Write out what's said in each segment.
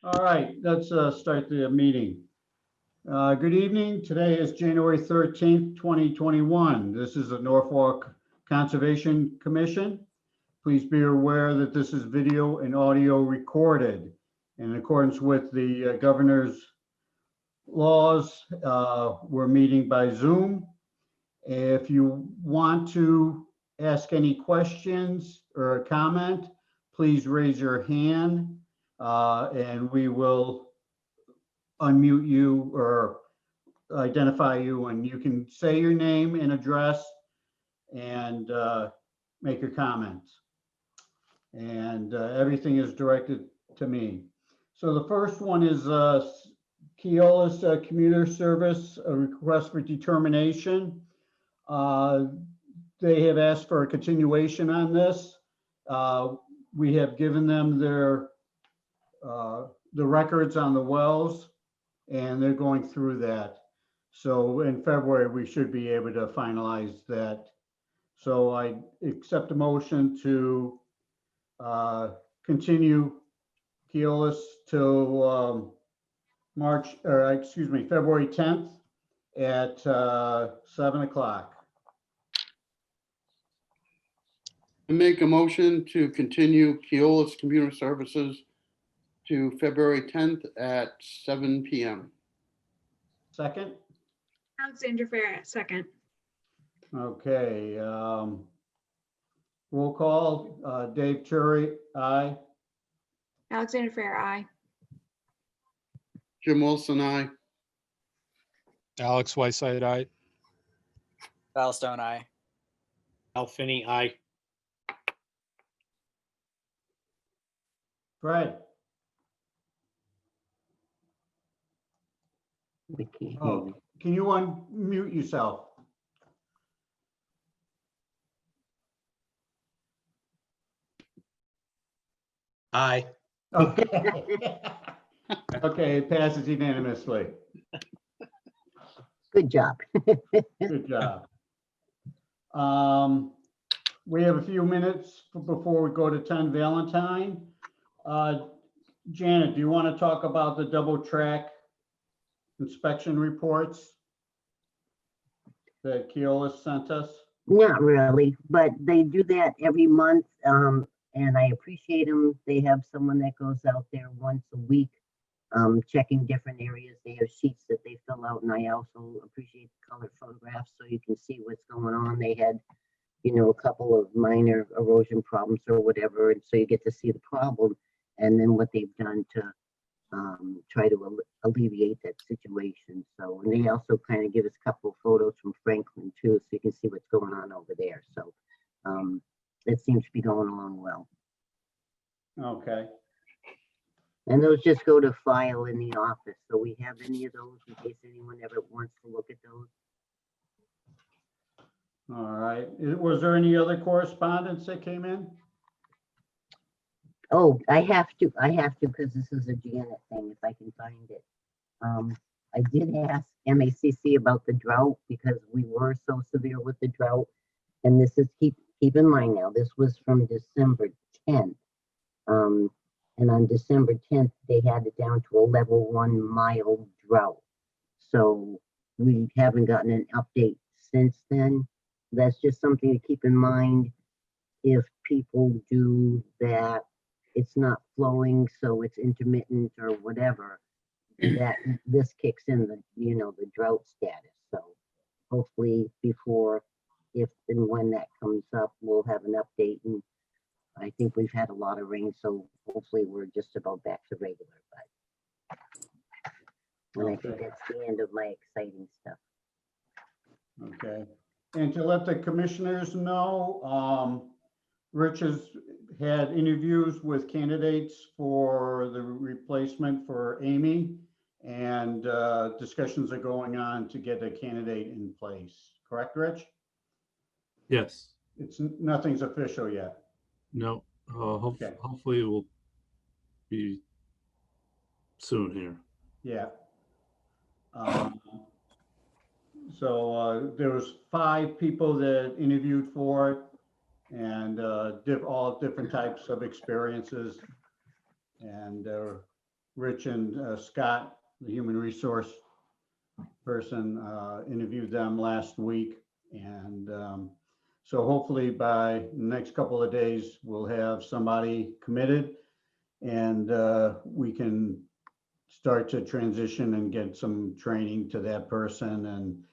All right, let's start the meeting. Good evening. Today is January 13th, 2021. This is the Norfolk Conservation Commission. Please be aware that this is video and audio recorded in accordance with the governor's laws. We're meeting by Zoom. If you want to ask any questions or a comment, please raise your hand and we will unmute you or identify you, and you can say your name and address and make your comments. And everything is directed to me. So the first one is Keolis Commuter Service, a request for determination. They have asked for a continuation on this. We have given them their the records on the wells, and they're going through that. So in February, we should be able to finalize that. So I accept a motion to continue Keolis till February 10th at 7 o'clock. I make a motion to continue Keolis Commuter Services to February 10th at 7 p.m. Second? Alexandra Fair, second. Okay. Roll call. Dave Turry, aye. Alexandra Fair, aye. Jim Wilson, aye. Alex Whiteside, aye. Val Stone, aye. Al Finney, aye. Fred? We can't hear Oh, you. can you unmute yourself? Aye. Okay. Okay, it passes unanimously. Good job. Good job. We have a few minutes before we go to 10 Valentine. Janet, do you want to talk about the double track inspection reports that Keolis sent us? Not really, but they do that every month, and I appreciate them. They have someone that goes out there once a week, checking different areas. They have sheets that they fill out, and I also appreciate the color photographs so you can see what's going on. They had, a couple of minor erosion problems or whatever, and so you get to see the problem and then what they've done to try to alleviate that situation. So, and they also kind of give us a couple of photos from Franklin too, so you can see what's going on over there. So it seems to be going along well. Okay. And those just go to file in the office. So we have any of those in case anyone ever wants to look at those. All right. Was there any other correspondence that came in? Oh, I have to because this is a Janet thing, if I can find it. I did ask MACC about the drought because we were so severe with the drought. And this is, keep in mind now, this was from December 10th. And on December 10th, they had it down to a level 1 mild drought. So we haven't gotten an update since then. That's just something to keep in mind if people do that. It's not flowing, so it's intermittent or whatever, that this kicks in the, the drought status. So hopefully before, if and when that comes up, we'll have an update. And I think we've had a lot of rain, so hopefully we're just about back to regular. But I think that's the end of my exciting stuff. Okay. And to let the commissioners know, Rich has had interviews with candidates for the replacement for Amy, and discussions are going on to get a candidate in place. Correct, Rich? Yes. Nothing's official yet. No. Okay. Hopefully it will be soon here. Yeah. So there was 5 people that interviewed for it, and all different types of experiences. And Rich and Scott, the human resource person, interviewed them last week. And so hopefully by the next couple of days, we'll have somebody committed and we can start to transition and get some training to that person. And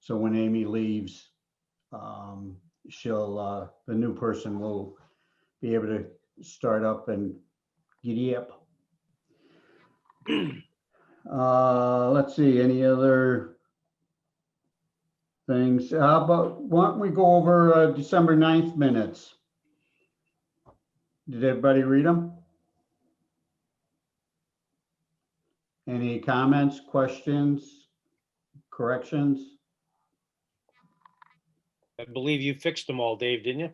so when Amy leaves, the new person will be able to start up and giddy up. Let's see, any other things? How about, why don't we go over December 9th minutes? Did everybody read them? Any comments, questions, corrections? I believe you fixed them all, Dave, didn't you?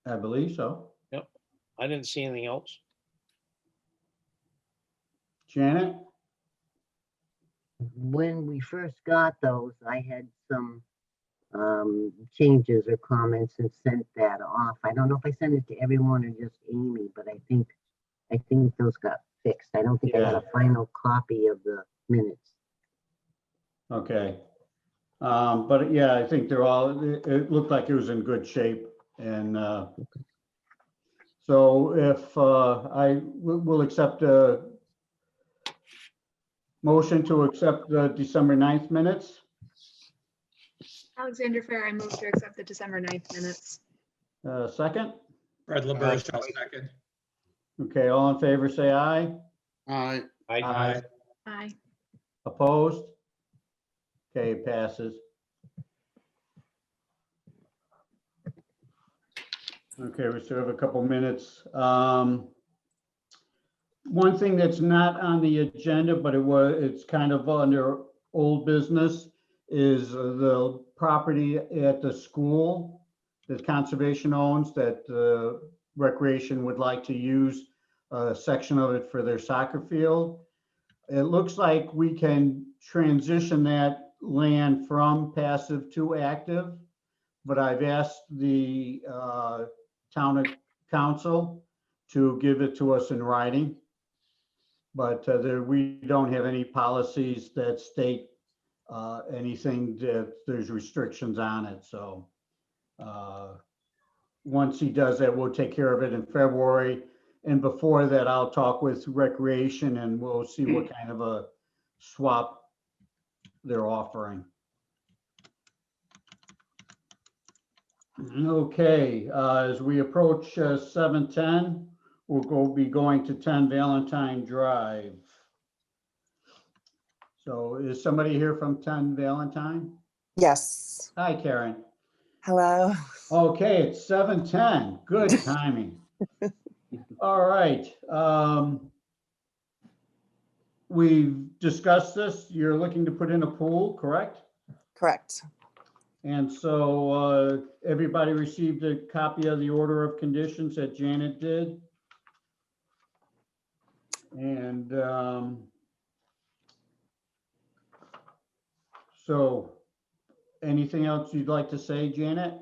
I believe so. I didn't see anything else. Janet? When we first got those, I had some changes or comments and sent that off. I don't know if I sent it to everyone or just Amy, but I think those got fixed. I don't think I got a final copy of the minutes. Okay. But yeah, I think they're all, it looked like it was in good shape. And so if I will accept a motion to accept the December 9th minutes. Alexandra Fair, I move to accept the December 9th minutes. Second? Fred LaBerge, I'll second. Okay, all in favor, say aye. Aye. I Aye. Opposed? Okay, it passes. Okay, we still have a couple minutes. One thing that's not on the agenda, but it's kind of under old business, is the property at the school that conservation owns that recreation would like to use a section of it for their soccer field. It looks like we can transition that land from passive to active, but I've asked the town council to give it to us in writing. But we don't have any policies that state anything that there's restrictions on it. So once he does that, we'll take care of it in February. And before that, I'll talk with Recreation and we'll see what kind of a swap they're offering. Okay, as we approach 7:10, we'll be going to 10 Valentine Drive. So is somebody here from 10 Valentine? Yes. Hi, Karen. Hello. Okay, it's 7:10. Good timing. All right. We've discussed this. You're looking to put in a pool, correct? Correct. And so everybody received a copy of the order of conditions that Janet did. And so anything else you'd like to say, Janet?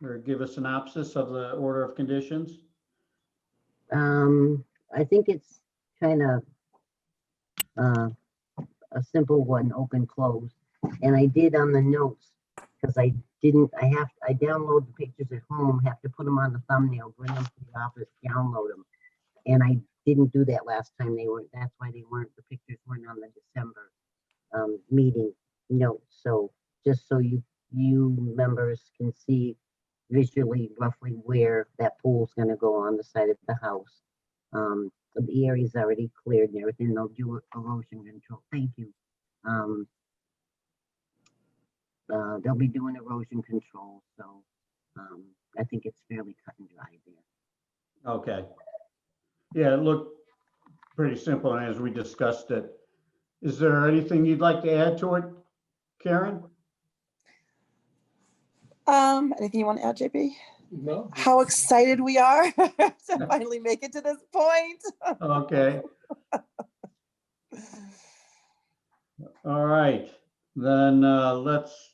Or give a synopsis of the order of conditions? I think it's kind of a simple one, open, close. And I did on the notes, because I download the pictures at home, have to put them on the thumbnail, bring them to the office, download them. And I didn't do that last time. That's why the pictures weren't on the December meeting notes. So just so you members can see visually roughly where that pool's gonna go on the side of the house. The area's already cleared and everything. They'll do erosion control. Thank you. They'll be doing erosion control. So I think it's fairly cut and dry there. Okay. Yeah, it looked pretty simple and as we discussed it. Is there anything you'd like to add to it, Karen? Anything you want to add, JP? No. How excited we are to finally make it to this point. Okay. All right, then let's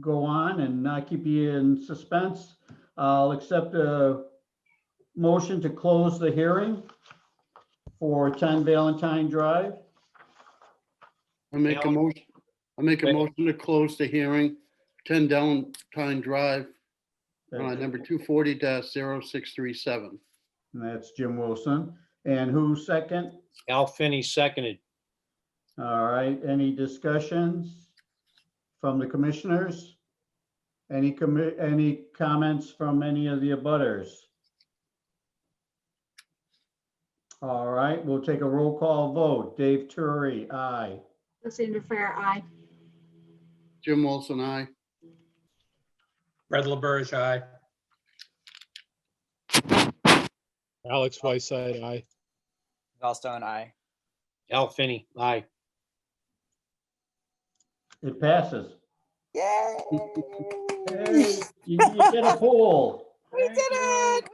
go on and not keep you in suspense. I'll accept a motion to close the hearing for 10 Valentine Drive. I make a Yeah. motion, I make a Second. motion to close the hearing, 10 Valentine Drive, number 240-0637. And that's Jim Wilson. And who's second? Al Finney seconded. All right, any discussions from the commissioners? Any comments from any of the abutters? All right, we'll take a roll call vote. Dave Turi, aye. Alexander Fair, aye. Jim Wilson, aye. Fred LaBerge, aye. Alex Whiteside, aye. Val Stone, I. Al Finney, aye. It passes. Yay! Hey, you get a poll. We did it!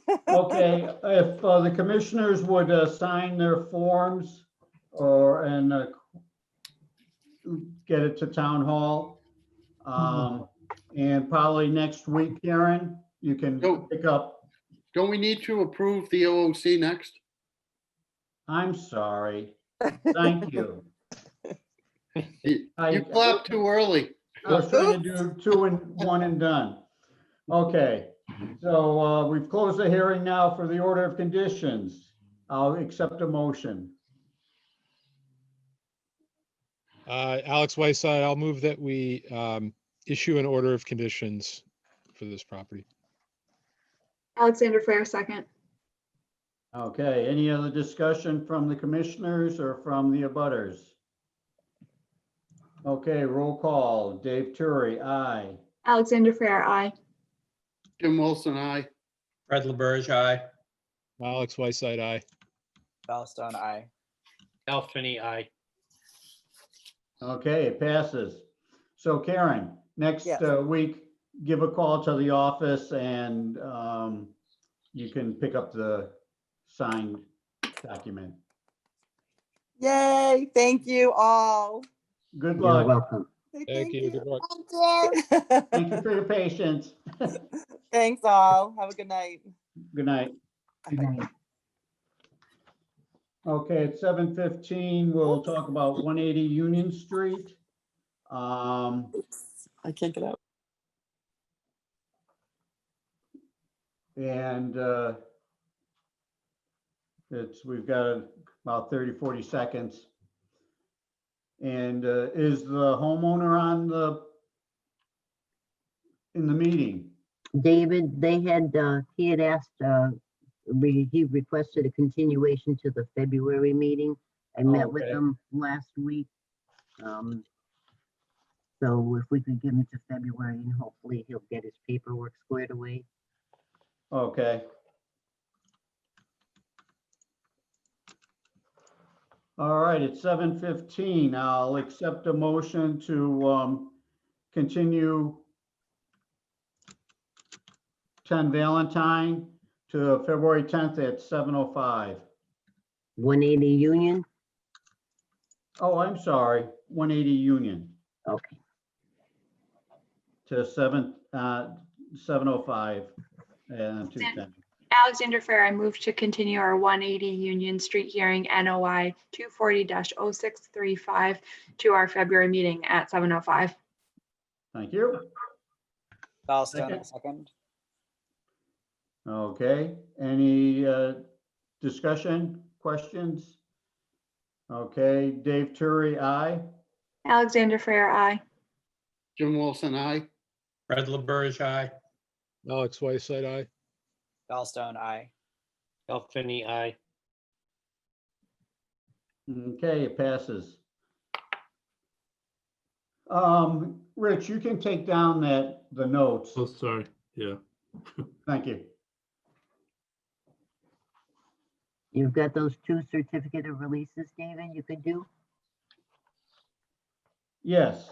We did it! Okay, if the commissioners would sign their forms and get it to town hall. And probably next week, Karen, you can Go. pick up. Don't we need to approve the OOC next? I'm sorry. Thank you. You I clapped too early. was trying to do 2 and 1 and done. Okay, so we've closed the hearing now for the order of conditions. I'll accept a motion. Alex Whiteside, I'll move that we issue an order of conditions for this property. Alexander Fair, second. Okay, any other discussion from the commissioners or from the abutters? Okay, roll call. Dave Turi, aye. Alexander Fair, aye. Jim Wilson, aye. Fred LaBerge, aye. Alex Whiteside, aye. Val Stone, I. Al Finney, aye. Okay, it passes. So Karen, next Yes. week, give a call to the office and you can pick up the signed document. Yay! Thank you all. Good You're luck. welcome. Thank you. Good luck. Thank you for your patience. Thanks all. Have a good night. Good night. Good night. Okay, at 7:15, we'll talk about 180 Union Street. I can't get out. And we've got about 30, 40 seconds. And is the homeowner in the meeting? David, he had asked, he requested a continuation to the February meeting. I met with Okay. him last week. So if we could give him to February and hopefully he'll get his paperwork squared away. Okay. All right, it's 7:15. I'll accept a motion to continue 10 Valentine to February 10th at 7:05. 180 Union? Oh, I'm sorry, 180 Union Okay. to 7:05 and 2:10. Alexander Fair, I move to continue our 180 Union Street hearing NOI 240-0635 to our February meeting at 7:05. Thank you. Val Stone, Second. second. Okay, any discussion, questions? Okay, Dave Turi, aye. Alexander Fair, aye. Jim Wilson, aye. Fred LaBerge, aye. Alex Whiteside, aye. Val Stone, I. Al Finney, aye. Okay, it passes. Rich, you can take down the notes. Oh, sorry. Yeah. Thank you. You've got those 2 certificate of releases, David, you could do? Yes.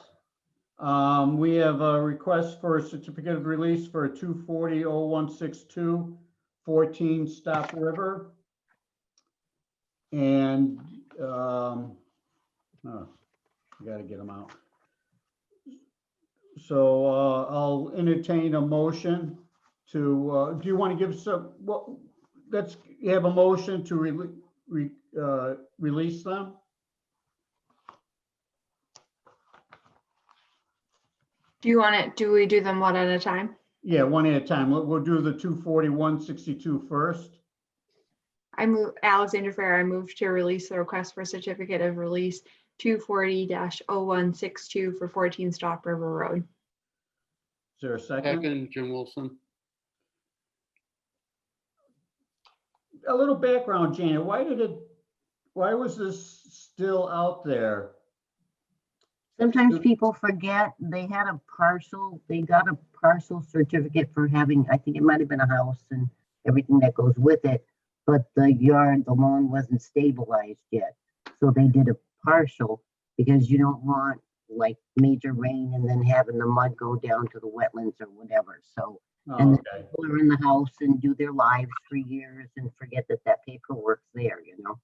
We have a request for a certificate of release for 240-0162, 14 Stop River. And, I gotta get them out. So I'll entertain a motion do you want to give some, well, let's have a motion to release them? Do we do them one at a time? Yeah, one at a time. We'll do the 24162 first. Alexander Fair, I move to release the request for certificate of release 240-0162 for 14 Stop River Road. Is there a second? Second, Jim Wilson. A little background, Janet. Why was this still out there? Sometimes people forget they got a partial certificate for having, I think it might have been a house and everything that goes with it, but the lawn wasn't stabilized yet. So they did a partial because you don't want like major rain and then having the mud go down to the wetlands or whatever. So, Oh, and then okay. people are in the house and do their lives for years and forget that paperwork's there, you know?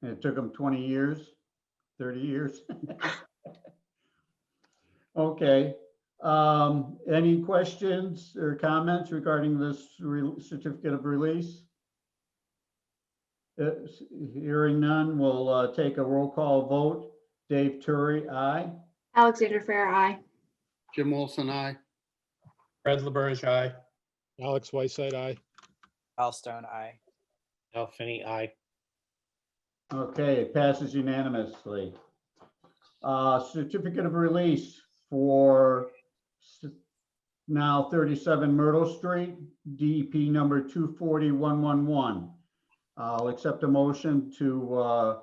And it took them 20 years, 30 years. Okay. Any questions or comments regarding this certificate of release? Hearing none, we'll take a roll call vote. Dave Turi, aye. Alexander Fair, aye. Jim Wilson, aye. Fred LaBerge, aye. Alex Whiteside, aye. Val Stone, aye. Al Finney, aye. Okay, it passes unanimously. Certificate of release for now 37 Myrtle Street, DEP number 240111. I'll accept a motion to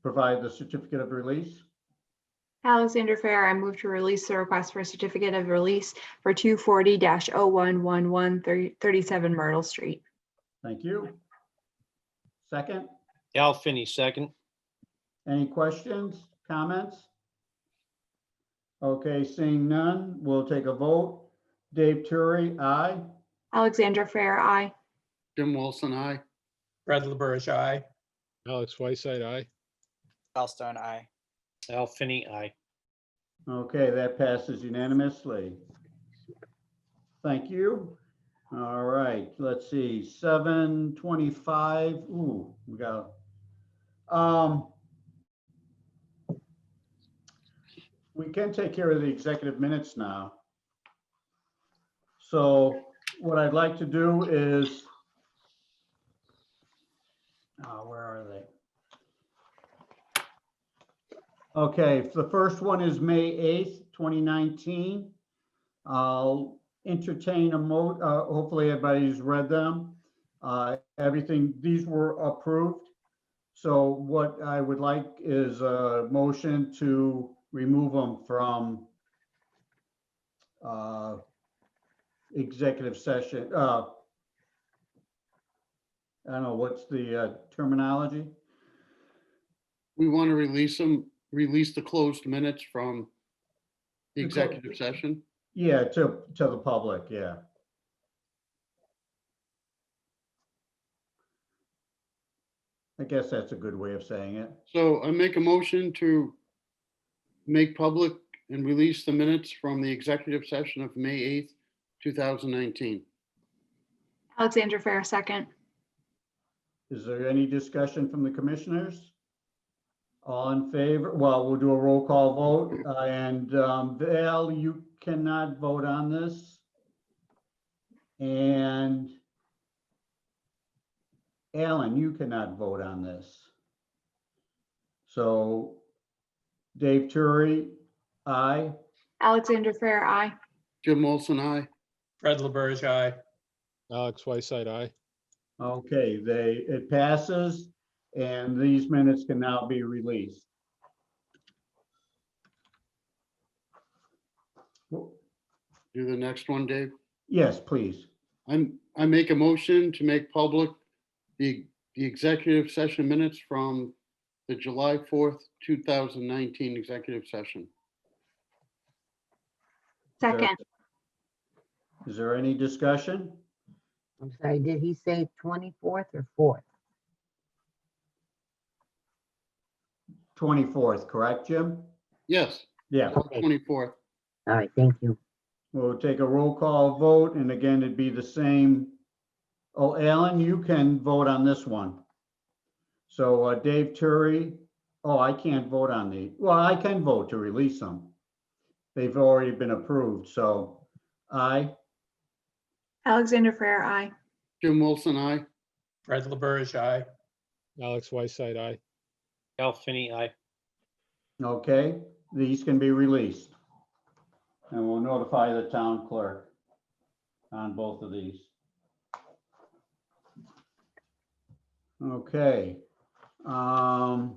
provide the certificate of release. Alexander Fair, I move to release the request for certificate of release for 240-0111 37 Myrtle Street. Thank you. Second, Al Finney, second. any questions, comments? Okay, seeing none, we'll take a vote. Dave Turi, aye. Alexander Fair, aye. Jim Wilson, aye. Fred LaBerge, aye. Alex Whiteside, aye. Val Stone, aye. Al Finney, aye. Okay, that passes unanimously. Thank you. All right, let's see, 7:25. Ooh, we got, we can take care of the executive minutes now. So what I'd like to do is, where are they? Okay, the first one is May 8th, 2019. I'll entertain hopefully everybody's read them. These were approved. So what I would like is a motion to remove them from executive session. I don't know, what's the terminology? We want to release the closed minutes from the executive session. Yeah, to the public, yeah. I guess that's a good way of saying it. So I make a motion to make public and release the minutes from the executive session of May 8th, 2019. Alexander Fair, second. Is there any discussion from the commissioners? All in favor? Well, we'll do a roll call vote. And Val, you cannot vote on this. And Alan, you cannot vote on this. So Dave Turi, aye. Alexander Fair, aye. Jim Wilson, aye. Fred LaBerge, aye. Alex Whiteside, aye. Okay, it passes and these minutes can now be released. Do the next one, Dave. Yes, please. I make a motion to make public the executive session minutes from the July 4th, 2019 executive session. Second. Is there any discussion? I'm sorry, did he say 24th or 4th? 24th, correct, Jim? Yes, Yeah. Okay, 24th. all right, thank you. We'll take a roll call vote, and again, it'd be the same. Oh, Alan, you can vote on this one. So Dave Turi, oh, I can't vote on well, I can vote to release them. They've already been approved, so aye. Alexander Frere, aye. Jim Wilson, I. Fred LaBerge, aye. Alex Whiteside, aye. Al Finney, aye. Okay, these can be released. And we'll notify the town clerk on both of these. Okay. Got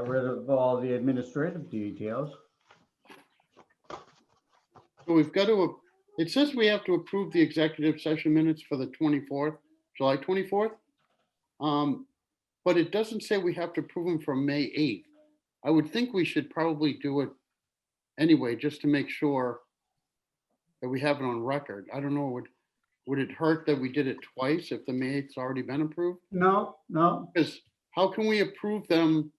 rid of all the administrative details. So we've got to, it says we have to approve the executive session minutes for the 24th, July 24th. But it doesn't say we have to approve them for May 8th. I would think we should probably do it anyway, just to make sure that we have it on record. I don't know, would it hurt that we did it twice if the May 8th's already been approved? No, no, Because how can we approve them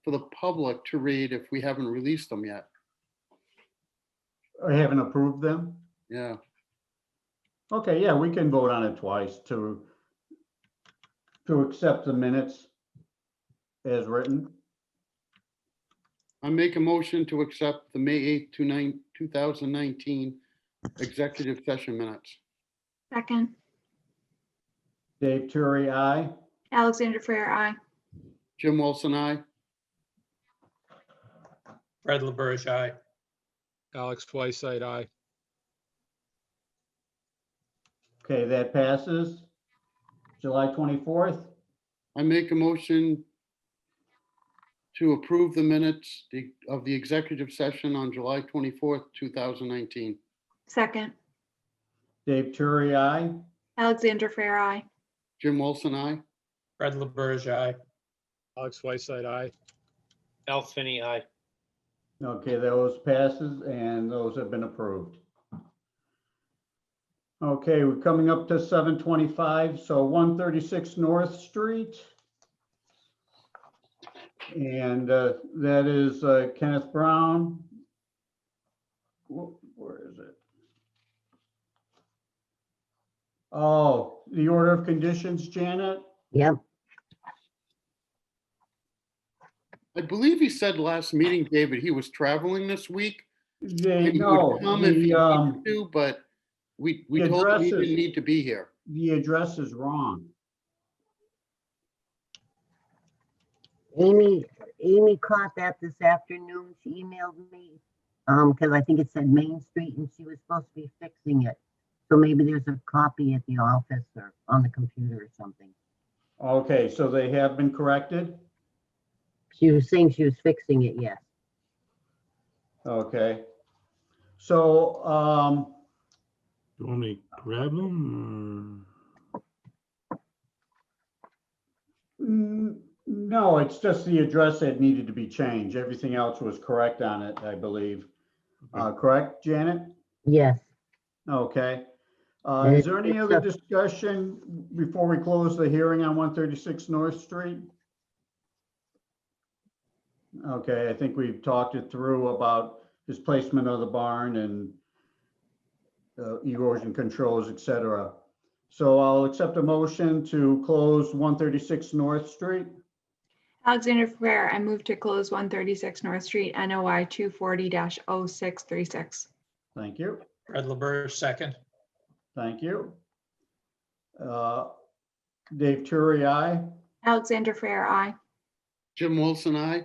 for the public to read if we haven't released them yet? I haven't approved them. Yeah, Okay, yeah, we can vote on it twice to accept the minutes as written. I make a motion to accept the May 8th to 2019 executive session minutes. Second. Dave Turi, aye. Alexander Frere, aye. Jim Wilson, I. Fred LaBerge, aye. Alex Whiteside, aye. Okay, that passes. July 24th. I make a motion to approve the minutes of the executive session on July 24th, 2019. Second. Dave Turi, aye. Alexander Frere, aye. Jim Wilson, I. Fred LaBerge, aye. Alex Whiteside, aye. Al Finney, aye. Okay, those passes and those have been approved. Okay, we're coming up to 7:25, so 136 North Street. And that is Kenneth Brown. Where is it? Oh, the order of conditions, Janet? Yep, I believe he said last meeting, David, he was traveling this week. They, and he no, would come if he the, needed to, but we the told him he address is- didn't need to be here. the address is wrong. Amy caught that this afternoon. She emailed me. Because I think it said Main Street and she was supposed to be fixing it. So maybe there's a copy at the office or on the computer or something. Okay, so they have been corrected? She was saying she was fixing it, yes. Okay. So, You want me to grab them no, it's just the address that needed to be changed. Everything else was correct on it, I believe. Correct, Janet? Yes. Okay. And Is there any it's other a- discussion before we close the hearing on 136 North Street? Okay, I think we've talked it through about displacement of the barn and erosion controls, et cetera. So I'll accept a motion to close 136 North Street. Alexander Frere, I move to close 136 North Street, NOI 240-0636. Thank you. Fred LaBerge, second. Thank you. Dave Turi, aye. Alexander Frere, aye. Jim Wilson, I.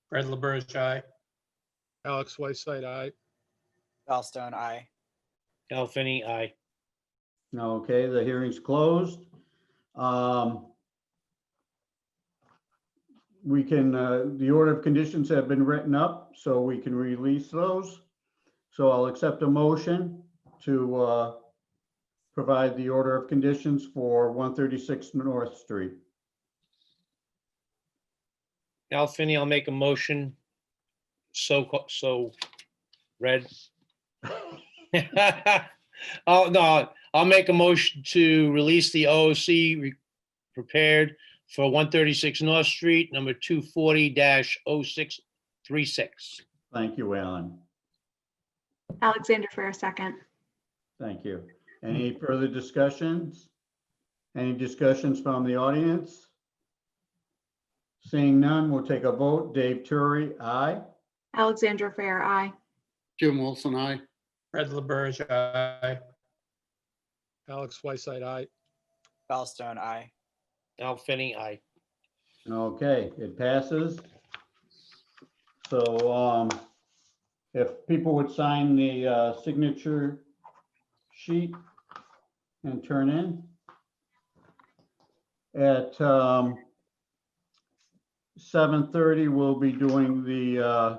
Fred LaBerge, aye. Alex Whiteside, aye. Val Stone, aye. Al Finney, aye. Okay, the hearing's closed. We can, the order of conditions have been written up, so we can release those. So I'll accept a motion to provide the order of conditions for 136 North Street. Al Finney, I'll make a motion. So read. Oh, no, I'll make a motion to release the OOC prepared for 136 North Street, number 240-0636. Thank you, Alan. Alexander Fair, second. Thank you. Any further discussions? Any discussions from the audience? Seeing none, we'll take a vote. Dave Turi, aye. Alexander Fair, aye. Jim Wilson, I. Fred LaBerge, aye. Alex Whiteside, aye. Val Stone, aye. Al Finney, aye. Okay, it passes. So if people would sign the signature sheet and turn in. At 7:30, we'll be doing the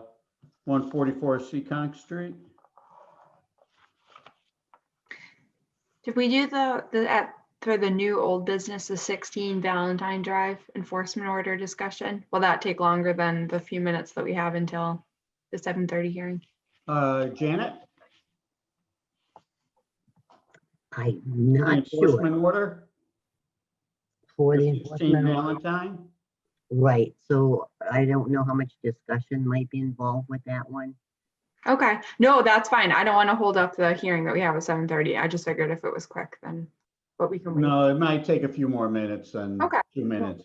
144 Seekonk Street. Did we do for the new old business, the 16 Valentine Drive enforcement order discussion? Will that take longer than the few minutes that we have until the 7:30 hearing? Janet, I'm the not sure. enforcement order For for the 16 enforcement order. Valentine. Right, so I don't know how much discussion might be involved with that one. Okay, no, that's fine. I don't want to hold up the hearing that we have at 7:30. I just figured if it was quick, then, but we can wait. No, it might take a few more minutes than Okay. 2 minutes.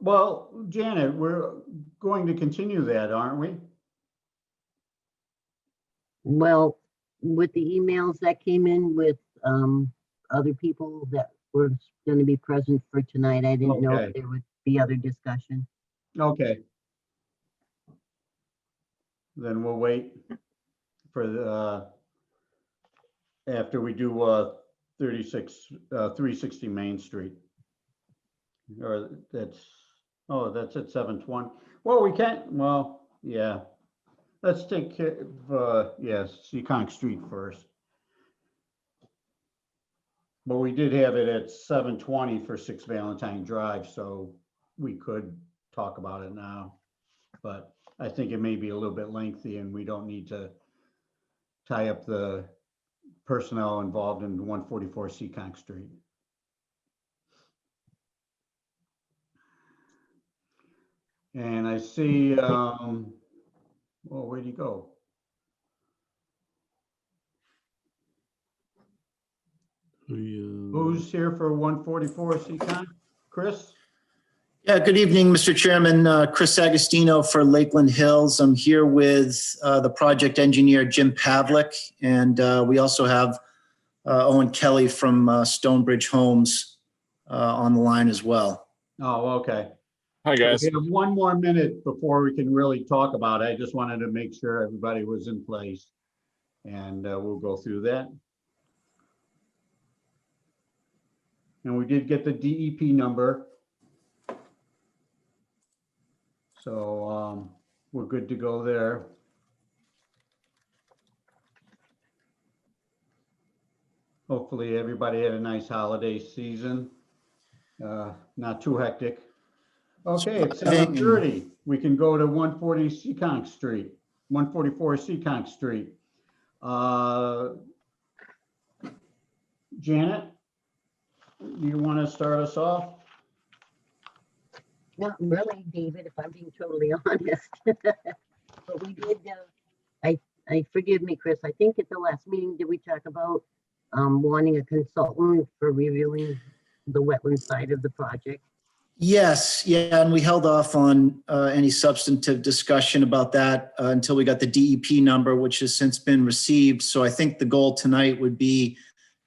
Well, Janet, we're going to continue that, aren't we? Well, with the emails that came in with other people that were going to be present for tonight, I didn't know Okay. if there would be other discussion. Okay. Then we'll wait for the, after we do 360 Main Street. Or that's, oh, that's at 7:20. Well, we can't, well, yeah. Let's take care of, yes, Seekonk Street first. But we did have it at 7:20 for 6 Valentine Drive, so we could talk about it now. But I think it may be a little bit lengthy and we don't need to tie up the personnel involved in 144 Seekonk Street. And I see, well, where'd he go? Who's here for 144 Seekonk? Chris? Yeah, good evening, Mr. Chairman. Chris Agostino for Lakeland Hills. I'm here with the project engineer, Jim Pavlik, and we also have Owen Kelly from Stonebridge Homes on the line as well. Oh, okay. Hi, guys. We have 1 more minute before we can really talk about it. I just wanted to make sure everybody was in place. And we'll go through that. And we did get the DEP number. So we're good to go there. Hopefully everybody had a nice holiday season. Not too hectic. Okay, it's 7:30. We can go to 140 Seekonk Street, 144 Seekonk Street. Janet, you want to start us off? Not really, David, if I'm being totally honest. But we did, I forgive me, Chris, I think at the last meeting, did we talk about wanting a consultant for reviewing the wetland side of the project? Yes, yeah, and we held off on any substantive discussion about that until we got the DEP number, which has since been received. So I think the goal tonight would be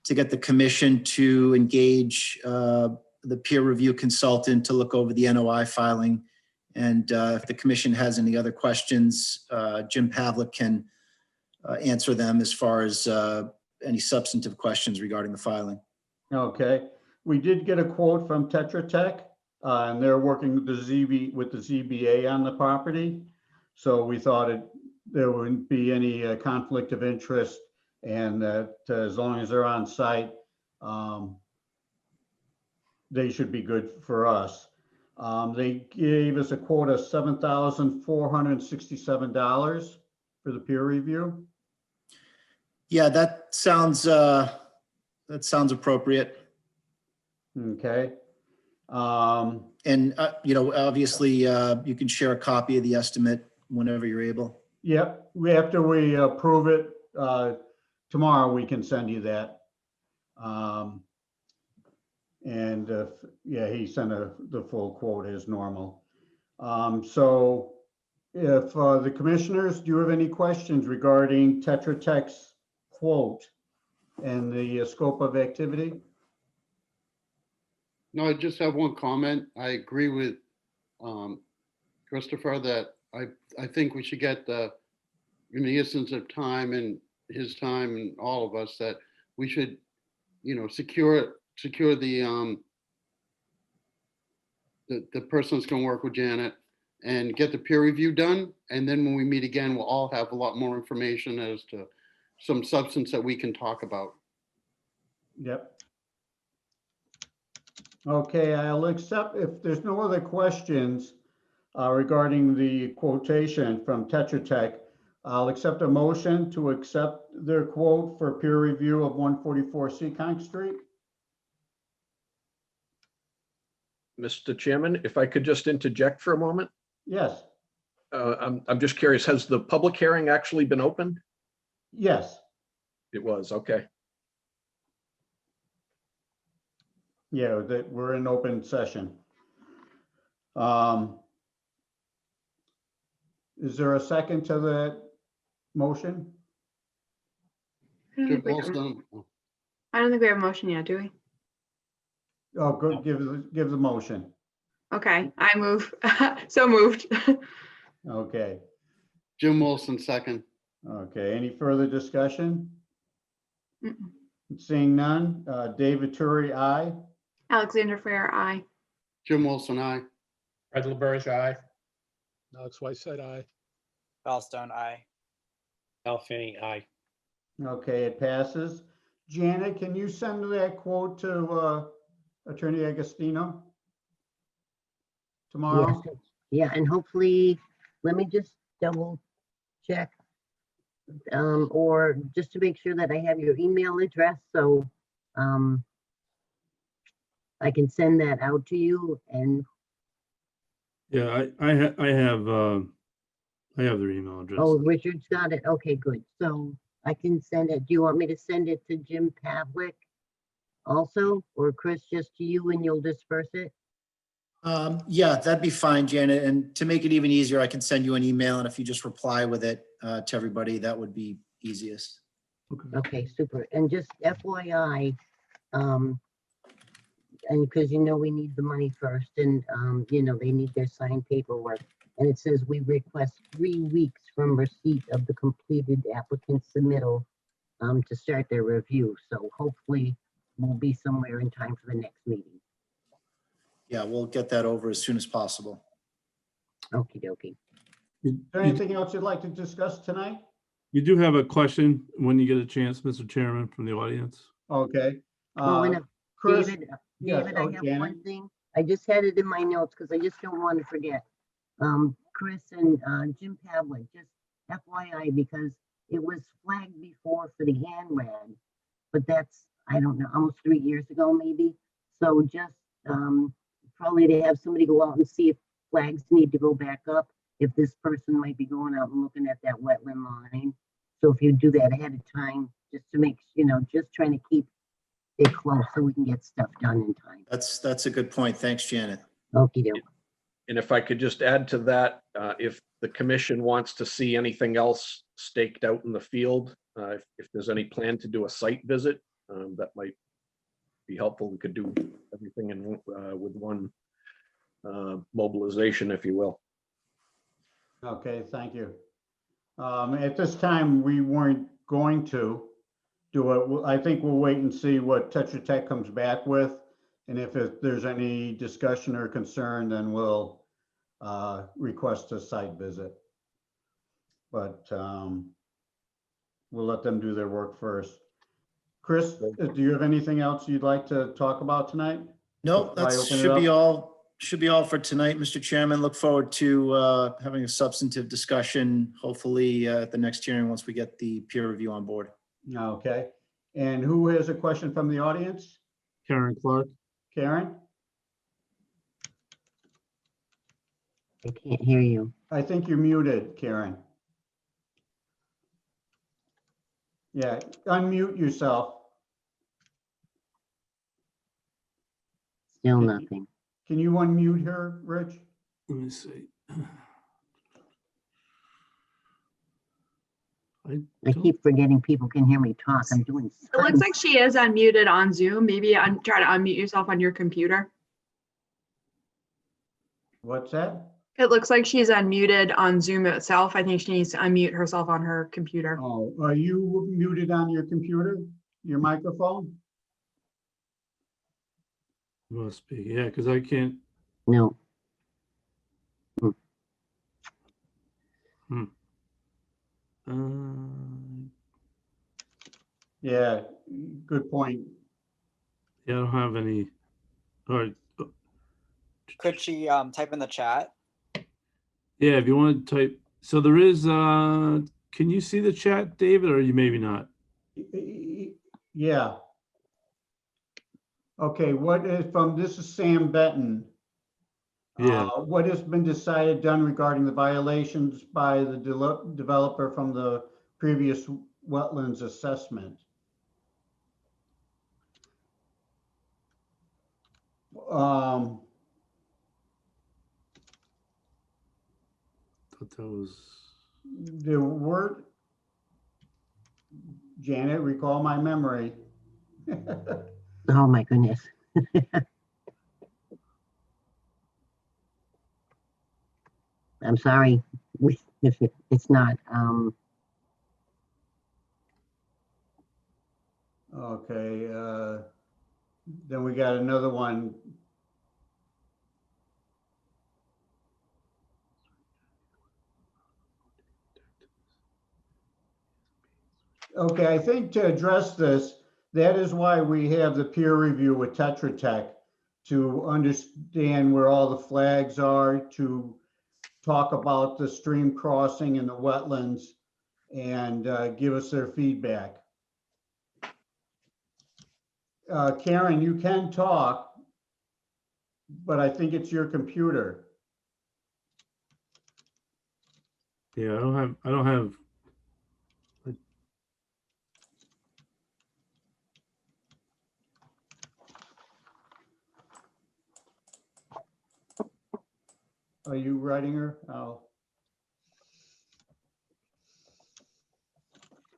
to get the commission to engage the peer review consultant to look over the NOI filing. And if the commission has any other questions, Jim Pavlik can answer them as far as any substantive questions regarding the filing. Okay, we did get a quote from Tetra Tech. And they're working with the ZBA on the property. So we thought there wouldn't be any conflict of interest, and that as long as they're on site, they should be good for us. They gave us a quote of $7,467 for the peer review. Yeah, that sounds appropriate. Okay. And, obviously, you can share a copy of the estimate whenever you're able. Yep, after we approve it, tomorrow, we can send you that. And, yeah, he sent the full quote as normal. So if the commissioners, do you have any questions regarding Tetra Tech's quote and the scope of activity? No, I just have one comment. I agree with Christopher that I think we should get in the essence of time and his time and all of us, that we should, secure the person that's gonna work with Janet and get the peer review done. And then when we meet again, we'll all have a lot more information as to some substance that we can talk about. Yep. Okay, I'll accept, if there's no other questions regarding the quotation from Tetra Tech, I'll accept a motion to accept their quote for peer review of 144 Seekonk Street. Mr. Chairman, if I could just interject for a moment. Yes, I'm just curious, has the public hearing actually been opened? yes, It was, okay. yeah, that we're in open session. Is there a second to that motion? Jim Wilson, I don't think we have a motion yet, do we? Oh, good, give the motion. Okay, I move, so moved. Okay, Jim Wilson, second. okay, any further discussion? Mm-mm. Seeing none, David Turi, aye. Alexander Fair, aye. Jim Wilson, aye. Fred LaBerge, aye. Alex Whiteside, aye. Val Stone, aye. Al Finney, aye. Okay, it passes. Janet, can you send that quote to Attorney Agostino tomorrow? Yes, yeah, and hopefully, let me just double check. Or just to make sure that I have your email address, so I can send that out to you. And Yeah, I have their email address. oh, Richard's got it. Okay, good. So I can send it. Do you want me to send it to Jim Pavlik also, or Chris, just to you and you'll disperse it? Yeah, that'd be fine, Janet. And to make it even easier, I can send you an email, and if you just reply with it to everybody, that would be easiest. Okay, super. And just FYI, and because we need the money first, and they need their signed paperwork. And it says we request 3 weeks from receipt of the completed applicant submittal to start their review. So hopefully we'll be somewhere in time for the next meeting. Yeah, we'll get that over as soon as possible. Okie dokie. Is there anything else you'd like to discuss tonight? You do have a question when you get a chance, Mr. Chairman, from the audience. Okay. Oh, and Chris? David, Yes, David, oh, I have Janet? one thing. I just had it in my notes because I just don't want to forget. Chris and Jim Pavlik, just FYI, because it was flagged before for the ANRAD, but that's, I don't know, almost 3 years ago maybe. So just probably to have somebody go out and see if flags need to go back up, if this person might be going out and looking at that wetland line. So if you do that ahead of time, just to make, just trying to keep it close so we can get stuff done in time. That's a good point. Thanks, Janet. Okie doke. And if I could just add to that, if the commission wants to see anything else staked out in the field, if there's any plan to do a site visit, that might be helpful. We could do everything in with one mobilization, if you will. Okay, thank you. At this time, we weren't going to do it. I think we'll wait and see what Tetra Tech comes back with. And if there's any discussion or concern, then we'll request a site visit. But we'll let them do their work first. Chris, do you have anything else you'd like to talk about tonight? No, Before I that open it should be all for tonight, Mr. Chairman. Look forward to having a substantive discussion, hopefully at the next hearing, once we get the peer review on board. Okay. And who has a question from the audience? Karen Clark. Karen? I can't hear you. I think you're muted, Karen. Yeah, unmute yourself. Still Can- nothing. Can you unmute her, Rich? Let me see. I keep forgetting people can hear me talk. I'm doing. It looks sign- like she is unmuted on Zoom. Maybe try to unmute yourself on your computer. What's that? It looks like she's unmuted on Zoom itself. I think she needs to unmute herself on her computer. Oh, are you muted on your computer, your microphone? Must be, yeah, because I can't. No, Uh, Yeah, good point. yeah, I don't have any. All right. Could she type in the chat? Yeah, if you want to type. So there is. Can you see the chat, David, or you maybe not? Yeah. Okay, what is this is Sam Benton. Yeah. What has been decided done regarding the violations by the developer from the previous wetlands assessment? Thought that was. The word, Janet, recall my memory. oh my goodness. I'm sorry. It's not. Okay, then we got another one. Okay, I think to address this, that is why we have the peer review with Tetra Tech to understand where all the flags are, to talk about the stream crossing and the wetlands and give us their feedback. Karen, you can talk, but I think it's your computer. Yeah, I don't have. Are you writing her? Oh,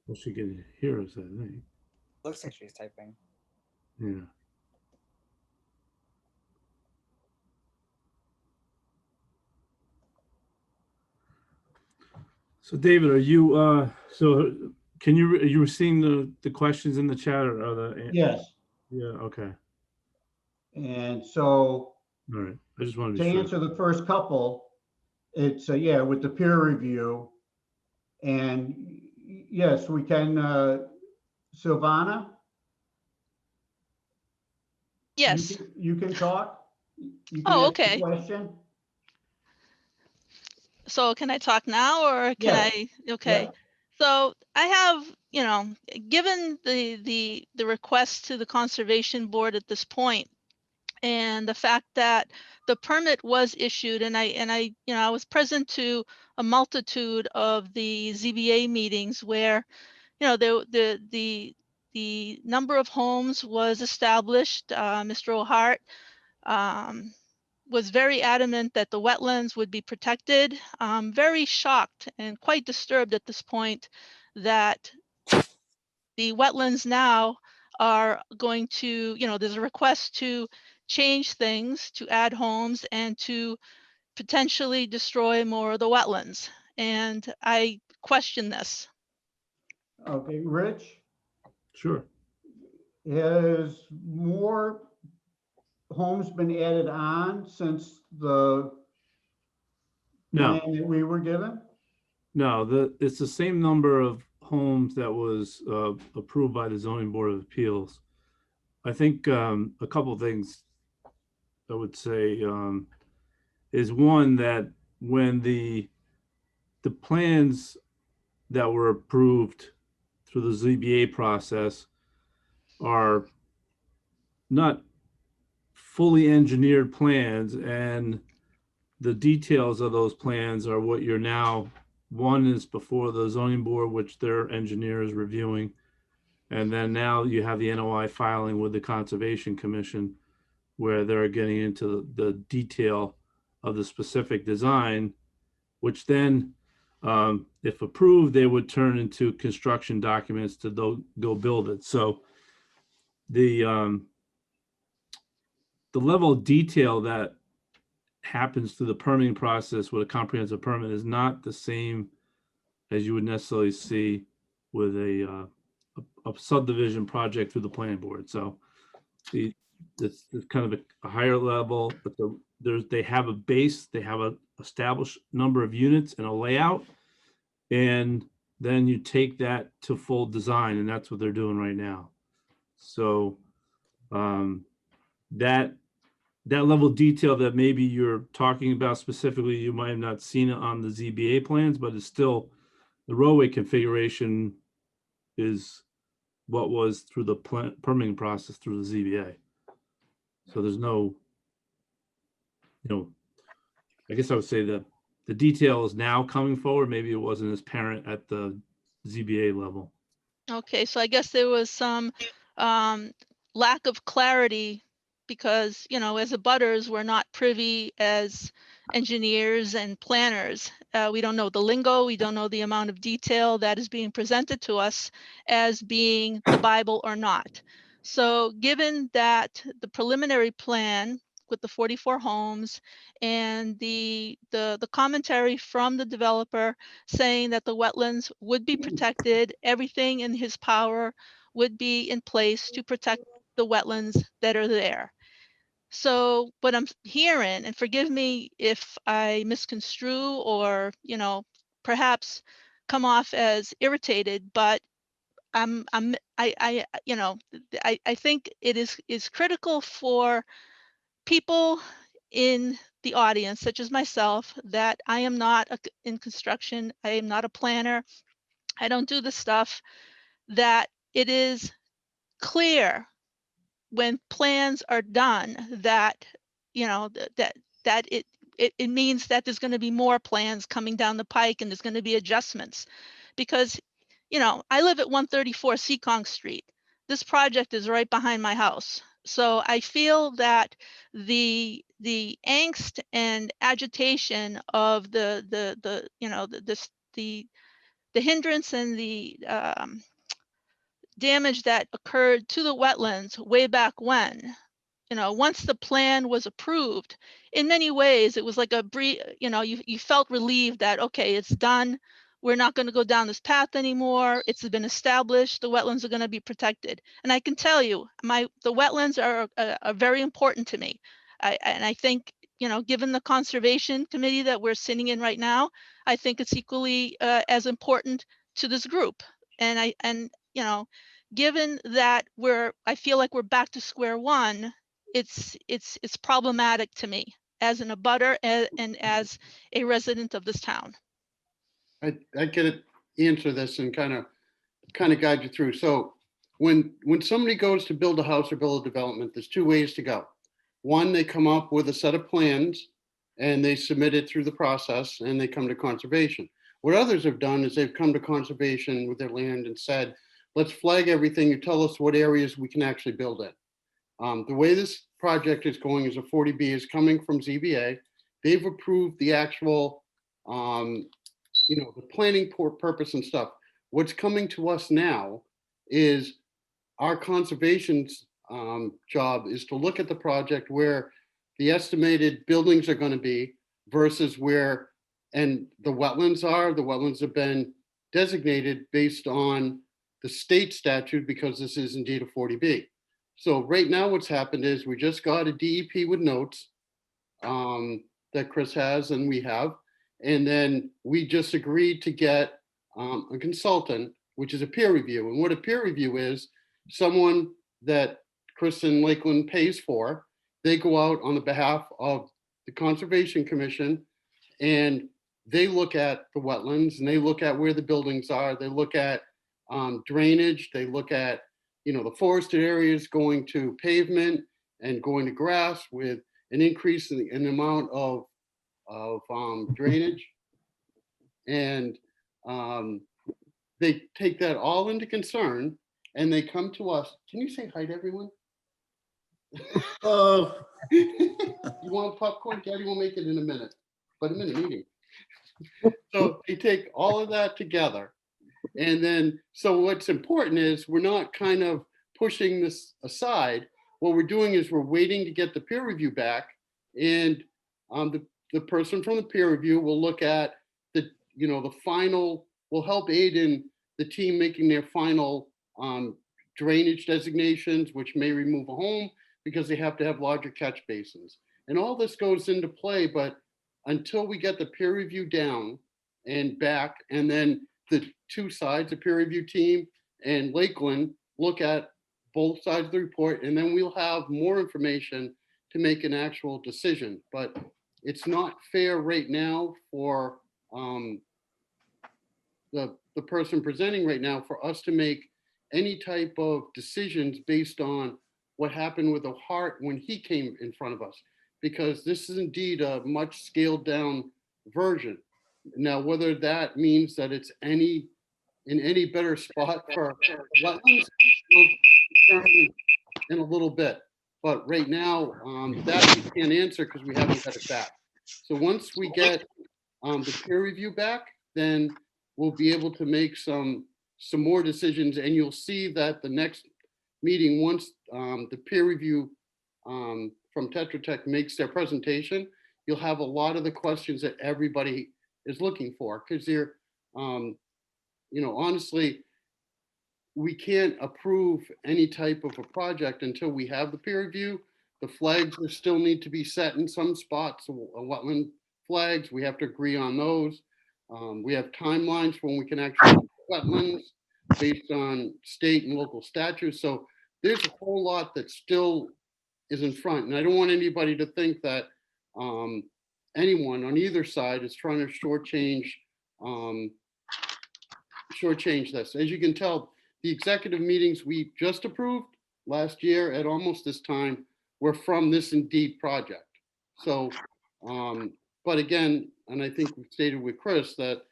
Well, she can hear us, I think. Looks like she's typing. Yeah. So David, are you, so can you were seeing the questions in the chat or the? yes. Yeah, okay. And so All right. I just want to to be sure. answer the first couple, it's, yeah, with the peer review. And yes, we can, Silvana? Yes. You can talk? You can Oh, ask the okay. question? So can I talk now or can Yes. I? Okay. Yeah. So I have, given the request to the conservation board at this point and the fact that the permit was issued and I was present to a multitude of the ZBA meetings where, the number of homes was established. Mr. O'Hart was very adamant that the wetlands would be protected. Very shocked and quite disturbed at this point that the wetlands now are going to, there's a request to change things, to add homes and to potentially destroy more of the wetlands. And I question this. Okay, Rich, Sure. has more homes been added on since the No, plan that we were given? no, it's the same number of homes that was approved by the zoning board of appeals. I think a couple of things I would say is one that when the plans that were approved through the ZBA process are not fully engineered plans, and the details of those plans are what you're now, one is before the zoning board, which their engineer is reviewing. And then now you have the NOI filing with the Conservation Commission, where they're getting into the detail of the specific design, which then, if approved, they would turn into construction documents to go build it. So the level of detail that happens through the permitting process with a comprehensive permit is not the same as you would necessarily see with a subdivision project through the planning board. So it's kind of a higher level, but they have a base, they have a established number of units and a layout, and then you take that to full design, and that's what they're doing right now. So that level of detail that maybe you're talking about specifically, you might have not seen it on the ZBA plans, but it's still, the roadway configuration is what was through the permitting process through the ZBA. So there's no, I guess I would say that the detail is now coming forward. Maybe it wasn't as apparent at the ZBA level. Okay, so I guess there was some lack of clarity because, as abutters, we're not privy as engineers and planners. We don't know the lingo. We don't know the amount of detail that is being presented to us as being the Bible or not. So given that the preliminary plan with the 44 homes and the commentary from the developer saying that the wetlands would be protected, everything in his power would be in place to protect the wetlands that are there. So what I'm hearing, and forgive me if I misconstrue or, perhaps come off as irritated, but I think it is critical for people in the audience, such as myself, that I am not in construction. I am not a planner. I don't do the stuff, that it is clear when plans are done that, that it means that there's going to be more plans coming down the pike and there's going to be adjustments. Because, I live at 134 Seekonk Street. This project is right behind my house. So I feel that the angst and agitation of the hindrance and the damage that occurred to the wetlands way back when, once the plan was approved, in many ways, it was like you felt relieved that, okay, it's done. We're not going to go down this path anymore. It's been established. The wetlands are going to be protected. And I can tell you, the wetlands are very important to me. And I think, given the conservation committee that we're sitting in right now, I think it's equally as important to this group. And given that I feel like we're back to square one, it's problematic to me as an abutter and as a resident of this town. I can answer this and kind of guide you through. So when somebody goes to build a house or build a development, there's two ways to go. One, they come up with a set of plans and they submit it through the process and they come to conservation. What others have done is they've come to conservation with their land and said, let's flag everything. You tell us what areas we can actually build in. The way this project is going is a 40B is coming from ZBA. They've approved the actual, the planning purpose and stuff. What's coming to us now is our conservation's job is to look at the project where the estimated buildings are going to be versus where, and the wetlands are. The wetlands have been designated based on the state statute because this is indeed a 40B. So right now what's happened is we just got a DEP with notes that Chris has and we have. And then we just agreed to get a consultant, which is a peer review. And what a peer review is, someone that Chris and Lakeland pays for, they go out on the behalf of the Conservation Commission and they look at the wetlands and they look at where the buildings are. They look at drainage. They look at, the forested areas going to pavement and going to grass with an increase in the amount of of drainage. And they take that all into concern and they come to us. Can you say hi to everyone? Oh, You want popcorn? Daddy will make it in a minute, but I'm in a meeting. So they take all of that together. And then, so what's important is we're not kind of pushing this aside. What we're doing is we're waiting to get the peer review back. And the person from the peer review will look at the, the final, will help aid in the team making their final drainage designations, which may remove a home because they have to have larger catch basins. And all this goes into play, but until we get the peer review down and back, and then the two sides, the peer review team and Lakeland, look at both sides of the report, and then we'll have more information to make an actual decision. But it's not fair right now for the person presenting right now for us to make any type of decisions based on what happened with O'Hart when he came in front of us, because this is indeed a much scaled down version. Now, whether that means that it's in any better spot for wetlands, we'll determine in a little bit. But right now, that we can't answer because we haven't got it back. So once we get the peer review back, then we'll be able to make some more decisions, and you'll see that the next meeting, once the peer review from Tetra Tech makes their presentation, you'll have a lot of the questions that everybody is looking for, because they're, honestly, we can't approve any type of a project until we have the peer review. The flags will still need to be set in some spots, wetland flags. We have to agree on those. We have timelines for when we can actually wetlands based on state and local statutes. So there's a whole lot that still is in front. And I don't want anybody to think that anyone on either side is trying to shortchange this. As you can tell, the executive meetings we just approved last year at almost this time were from this Indeed project. So, but again, and I think we stated with Chris that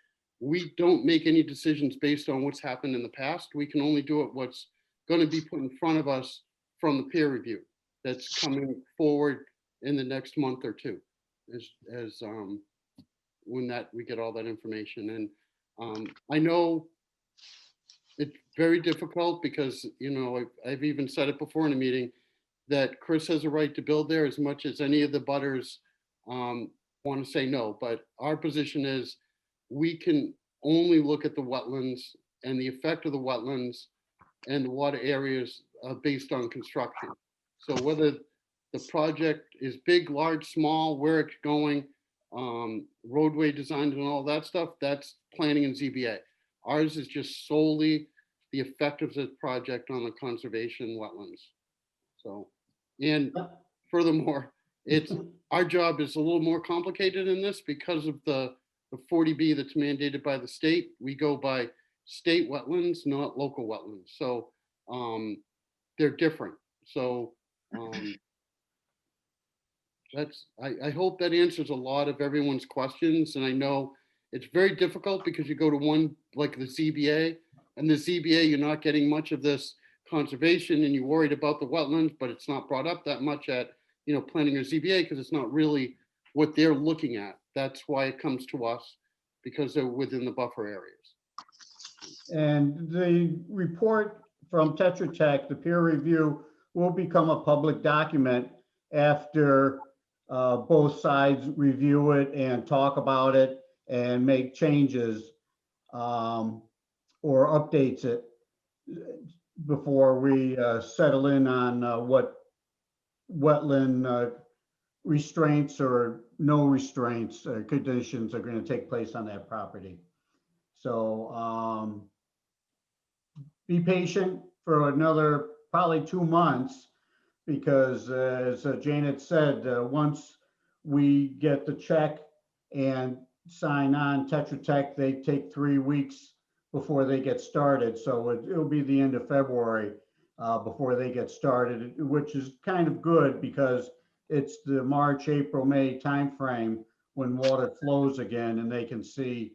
we don't make any decisions based on what's happened in the past. We can only do it what's going to be put in front of us from the peer review that's coming forward in the next month or two, as when that we get all that information. And I know it's very difficult because, I've even said it before in a meeting that Chris has a right to build there as much as any of the butters want to say no. But our position is we can only look at the wetlands and the effect of the wetlands and the water areas based on construction. So whether the project is big, large, small, where it's going, roadway design and all that stuff, that's planning and ZBA. Ours is just solely the effect of the project on the conservation wetlands. So, and furthermore, our job is a little more complicated in this because of the 40B that's mandated by the state. We go by state wetlands, not local wetlands. So they're different. So I hope that answers a lot of everyone's questions. And I know it's very difficult because you go to one like the ZBA, and the ZBA, you're not getting much of this conservation, and you're worried about the wetlands, but it's not brought up that much at planning or ZBA because it's not really what they're looking at. That's why it comes to us, because they're within the buffer areas. And the report from Tetra Tech, the peer review, will become a public document after both sides review it and talk about it and make changes or updates it before we settle in on what wetland restraints or no restraints conditions are going to take place on that property. So be patient for another probably 2 months, because as Janet said, once we get the check and sign on Tetra Tech, they take 3 weeks before they get started. So it'll be the end of February before they get started, which is kind of good because it's the March, April, May timeframe when water flows again and they can see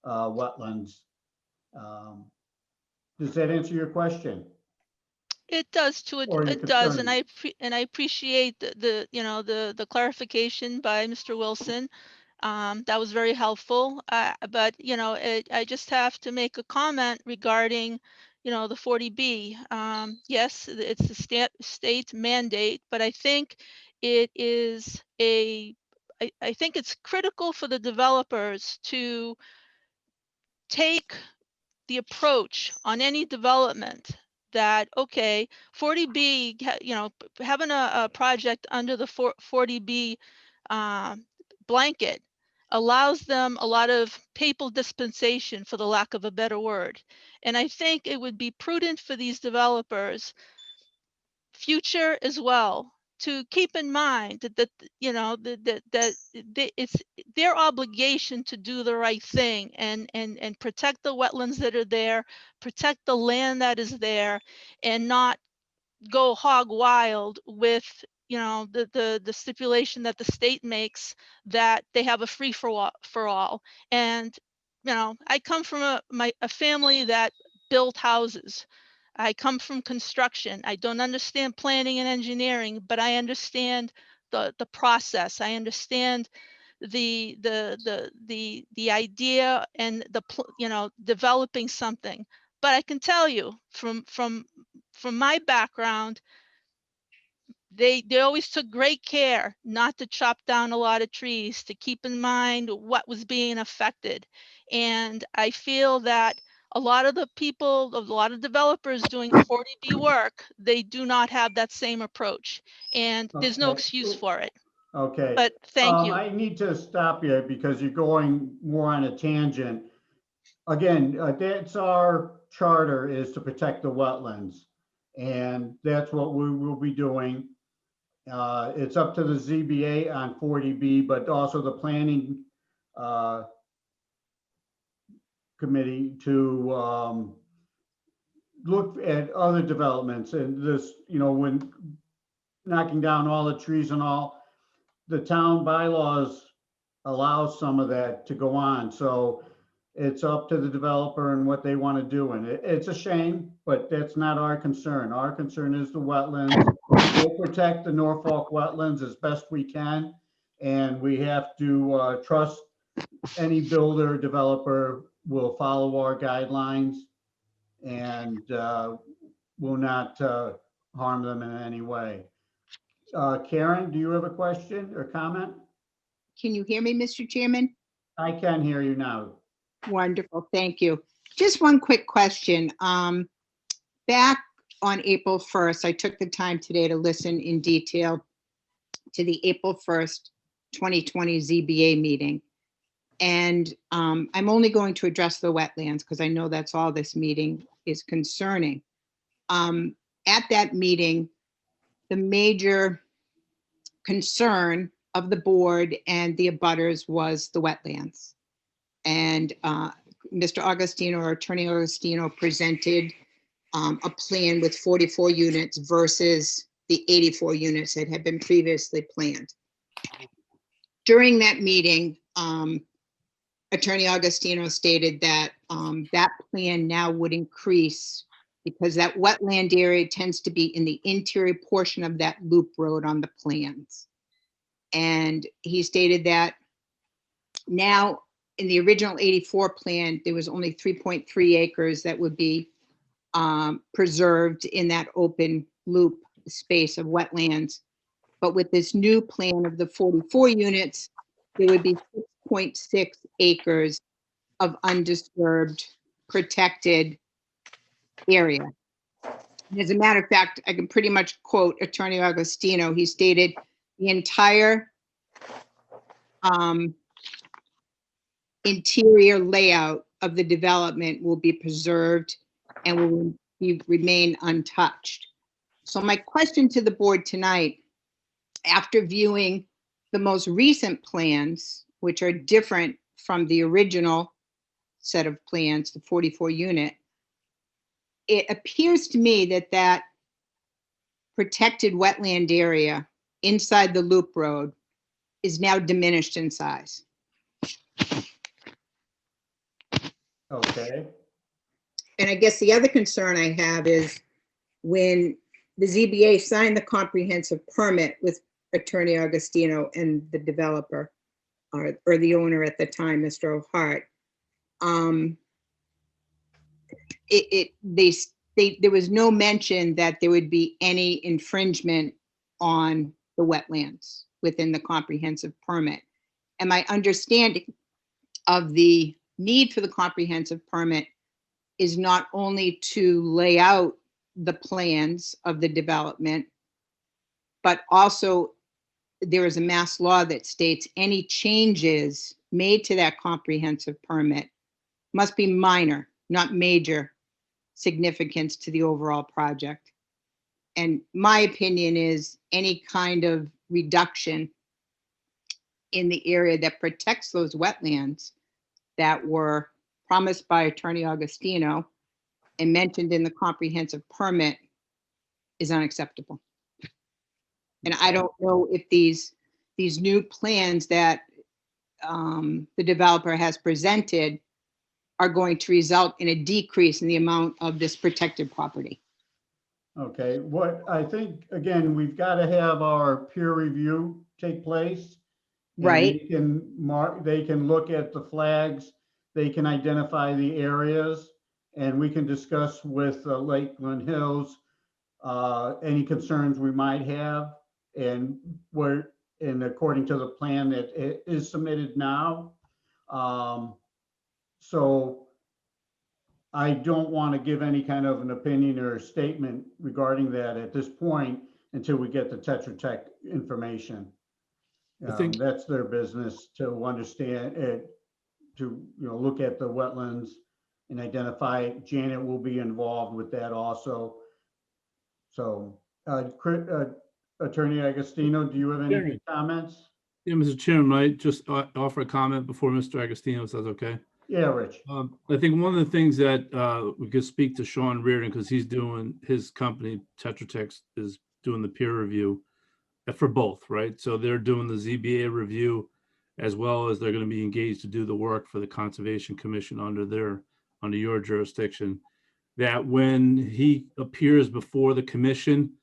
wetlands. Does that answer your question? It does to it, Or your it does, concern? and I appreciate the you know the clarification by Mr. Wilson. That was very helpful. But you know, I just have to make a comment regarding, you know, the 40B. Yes, it's the state mandate, but I think it is I think it's critical for the developers to take the approach on any development that, okay, 40B, you know, having a project under the 40B blanket allows them a lot of papal dispensation, for the lack of a better word. And I think it would be prudent for these developers, future as well, to keep in mind that you know that it's their obligation to do the right thing and protect the wetlands that are there, protect the land that is there, and not go hog wild with, you know, the stipulation that the state makes that they have a free for all. And you know, I come from a family that built houses. I come from construction. I don't understand planning and engineering, but I understand the process. I understand the idea and you know, developing something. But I can tell you from my background, they always took great care not to chop down a lot of trees, to keep in mind what was being affected. And I feel that a lot of the people, a lot of developers doing 40B work, they do not have that same approach, and there's no Okay. excuse for it. Okay. But thank you. I need to stop you because you're going more on a tangent. Again, that's our charter, is to protect the wetlands. And that's what we will be doing. It's up to the ZBA on 40B, but also the planning committee to look at other developments. And this, you know, when knocking down all the trees and all, the town bylaws allow some of that to go on. So it's up to the developer and what they want to do. And it's a shame, but that's not our concern. Our concern is the wetlands. We'll protect the Norfolk wetlands as best we can. And we have to trust any builder, developer will follow our guidelines and will not harm them in any way. Karen, do you have a question or comment? Can you hear me, Mr. Chairman? I can hear you now. Wonderful, thank you. Just one quick question. Back on April 1st, I took the time today to listen in detail to the April 1st, 2020 ZBA meeting. And I'm only going to address the wetlands because I know that's all this meeting is concerning. At that meeting, the major concern of the board and the abutters was the wetlands. And Mr. Augustino, or Attorney Augustino, presented a plan with 44 units versus the 84 units that had been previously planned. During that meeting, Attorney Augustino stated that that plan now would increase because that wetland area tends to be in the interior portion of that loop road on the plans. And he stated that now in the original 84 plan, there was only 3.3 acres that would be preserved in that open loop space of wetlands. But with this new plan of the 44 units, there would be 6.6 acres of undisturbed, protected area. And as a matter of fact, I can pretty much quote Attorney Augustino. He stated the entire interior layout of the development will be preserved and will remain untouched. So my question to the board tonight, after viewing the most recent plans, which are different from the original set of plans, the 44 unit, it appears to me that that protected wetland area inside the loop road is now diminished in size. Okay, And I guess the other concern I have is when the ZBA signed the comprehensive permit with Attorney Augustino and the developer, or the owner at the time, Mr. O'Hart, there was no mention that there would be any infringement on the wetlands within the comprehensive permit. And my understanding of the need for the comprehensive permit is not only to lay out the plans of the development, but also there is a mass law that states any changes made to that comprehensive permit must be minor, not major significance to the overall project. And my opinion is any kind of reduction in the area that protects those wetlands that were promised by Attorney Augustino and mentioned in the comprehensive permit is unacceptable. And I don't know if these new plans that the developer has presented are going to result in a decrease in the amount of this protected property. okay. What I think, again, we've got to have our peer review take place. and Right. They can look at the flags, they can identify the areas, and we can discuss with Lakeland Hills any concerns we might have, and according to the plan that is submitted now. So I don't want to give any kind of an opinion or statement regarding that at this point until we get the Tetra Tech information. I think- That's their business to understand it, to, look at the wetlands and identify. Janet will be involved with that also. So, Attorney Agostino, do you have any Chairman. comments? Yeah, Mr. Chairman, might just offer a comment before Mr. Agostino says, okay? Yeah, Rich. I think one of the things that we could speak to Sean Reardon, because he's doing, his company, Tetra Tech, is doing the peer review for both, right? So they're doing the ZBA review as well as they're going to be engaged to do the work for the Conservation Commission under your jurisdiction. That when he appears before the commission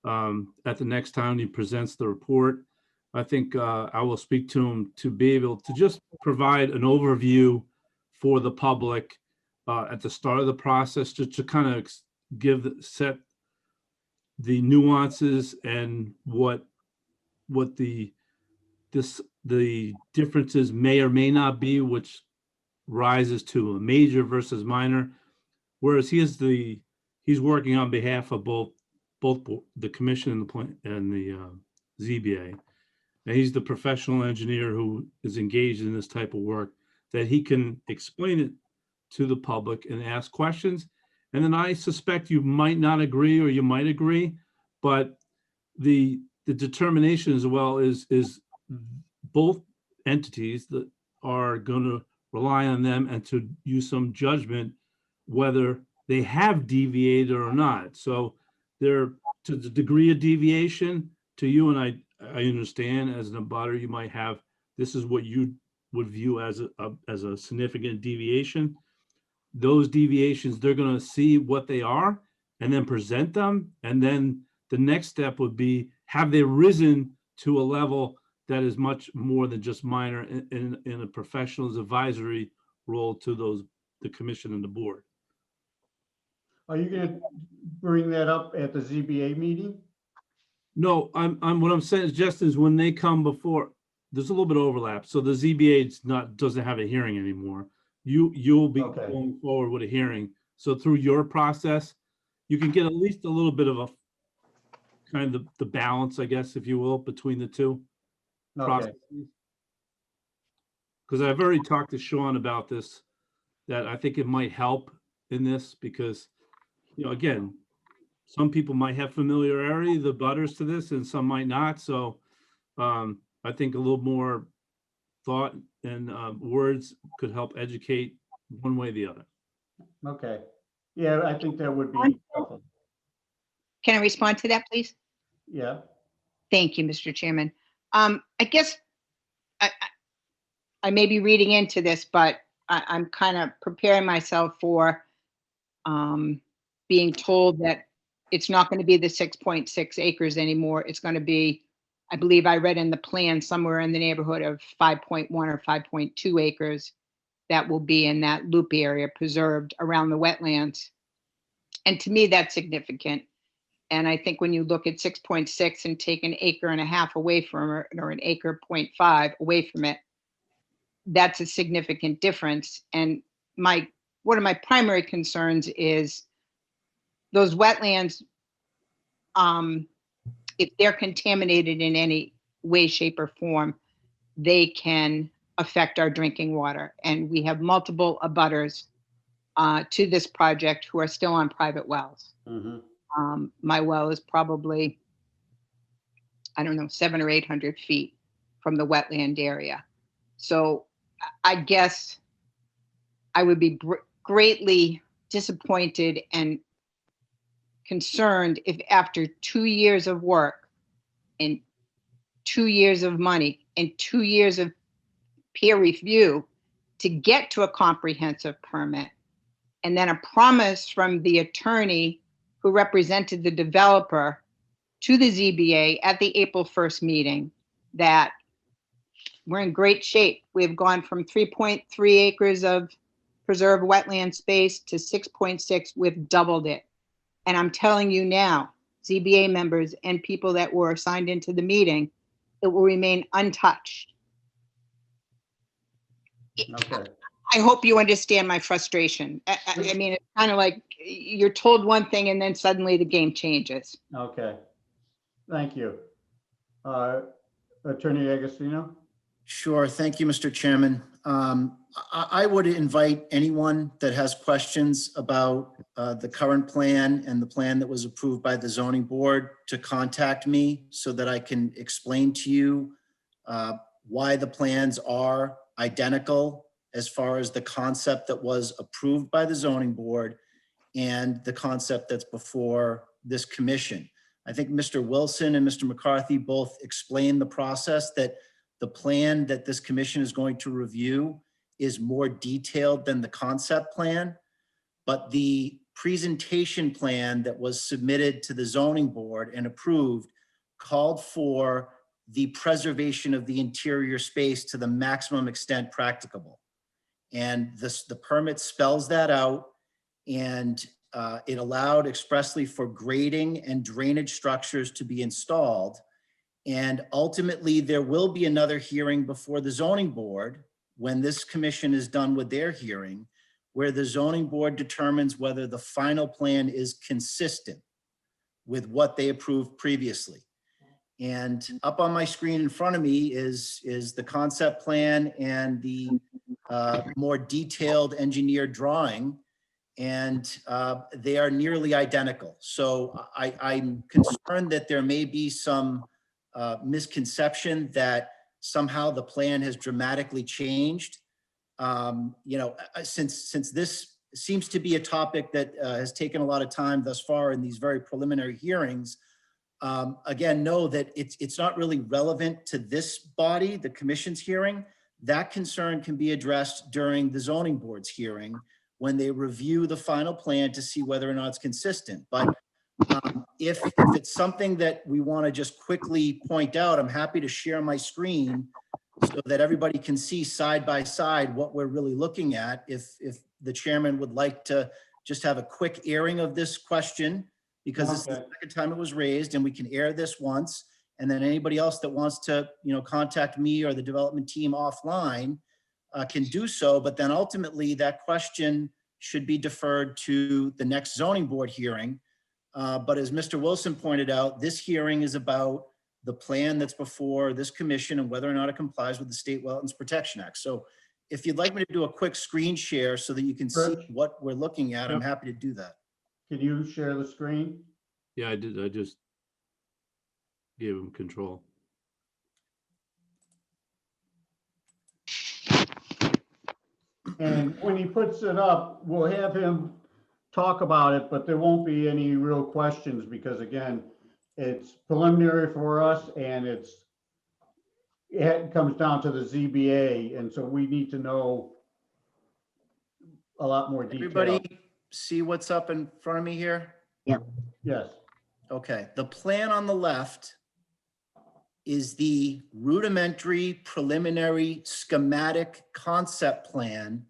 at the next time he presents the report, I think I will speak to him to be able to just provide an overview for the public at the start of the process, just to kind of set the nuances and what the differences may or may not be, which rises to a major versus minor. Whereas he's working on behalf of both the commission and the ZBA. And he's the professional engineer who is engaged in this type of work, that he can explain it to the public and ask questions. And then I suspect you might not agree or you might agree, but the determination as well is both entities that are going to rely on them and to use some judgment whether they have deviated or not. So there, to the degree of deviation, to you and I understand as an abutter, you might have, this is what you would view as a significant deviation. Those deviations, they're going to see what they are and then present them. And then the next step would be, have they risen to a level that is much more than just minor in a professional's advisory role to the commission and the board. Are you going to bring that up at the ZBA meeting? No, what I'm saying is just is when they come before, there's a little bit of overlap. So the ZBA doesn't have a hearing anymore. You'll be going forward with a hearing. So through your process, you can get at least a little bit of a kind of the balance, I guess, if you will, between the two processes. Because I've already talked to Sean about this, that I think it might help in this because, again, some people might have familiarity, the butters to this, and some might not. So I think a little more thought and words could help educate one way or the other. Okay. Yeah, I think that would be helpful. Can I respond to that, please? Yeah. Thank you, Mr. Chairman. I guess I may be reading into this, but I'm kind of preparing myself for being told that it's not going to be the 6.6 acres anymore. It's going to be, I believe I read in the plan somewhere in the neighborhood of 5.1 or 5.2 acres that will be in that loop area preserved around the wetlands. And to me, that's significant. And I think when you look at 6.6 and take an acre and a half away from it, or an acre 0.5 away from it, that's a significant difference. And one of my primary concerns is those wetlands, if they're contaminated in any way, shape, or form, they can affect our drinking water. And we have multiple abutters to this project who are still on private wells. My well is probably, I don't know, 700 or 800 feet from the wetland area. So I guess I would be greatly disappointed and concerned if after 2 years of work and 2 years of money and 2 years of peer review to get to a comprehensive permit, and then a promise from the attorney who represented the developer to the ZBA at the April 1st meeting that we're in great shape. We've gone from 3.3 acres of preserved wetland space to 6.6. We've doubled it. And I'm telling you now, ZBA members and people that were signed into the meeting, it will remain untouched. Okay. I hope you understand my frustration. I mean, it's kind of like you're told one thing and then suddenly the game changes. Okay. Thank you. Attorney Agostino? Sure. Thank you, Mr. Chairman. I would invite anyone that has questions about the current plan and the plan that was approved by the zoning board to contact me so that I can explain to you why the plans are identical as far as the concept that was approved by the zoning board and the concept that's before this commission. I think Mr. Wilson and Mr. McCarthy both explained the process that the plan that this commission is going to review is more detailed than the concept plan, but the presentation plan that was submitted to the zoning board and approved called for the preservation of the interior space to the maximum extent practicable. And the permit spells that out, and it allowed expressly for grading and drainage structures to be installed. And ultimately, there will be another hearing before the zoning board when this commission is done with their hearing, where the zoning board determines whether the final plan is consistent with what they approved previously. And up on my screen in front of me is the concept plan and the more detailed engineered drawing, and they are nearly identical. So I'm concerned that there may be some misconception that somehow the plan has dramatically changed. Since this seems to be a topic that has taken a lot of time thus far in these very preliminary hearings, again, know that it's not really relevant to this body, the commission's hearing. That concern can be addressed during the zoning board's hearing when they review the final plan to see whether or not it's consistent. But if it's something that we want to just quickly point out, I'm happy to share my screen so that everybody can see side by side what we're really looking at. If the chairman would like to just have a quick airing of this question, because this is the second time it was raised, and we can air this once. And then anybody else that wants to, contact me or the development team offline can do so. But then ultimately that question should be deferred to the next zoning board hearing. But as Mr. Wilson pointed out, this hearing is about the plan that's before this commission and whether or not it complies with the State Wetlands Protection Act. So if you'd like me to do a quick screen share so that you can see what we're looking at, I'm happy to do that. Can you share the screen? Yeah, I did. I just gave him control. And when he puts it up, we'll have him talk about it, but there won't be any real questions because again, it's preliminary for us and it comes down to the ZBA, and so we need to know a lot more detail. Everybody see what's up in front of me here? Yes, Okay, the plan on the left is the rudimentary preliminary schematic concept plan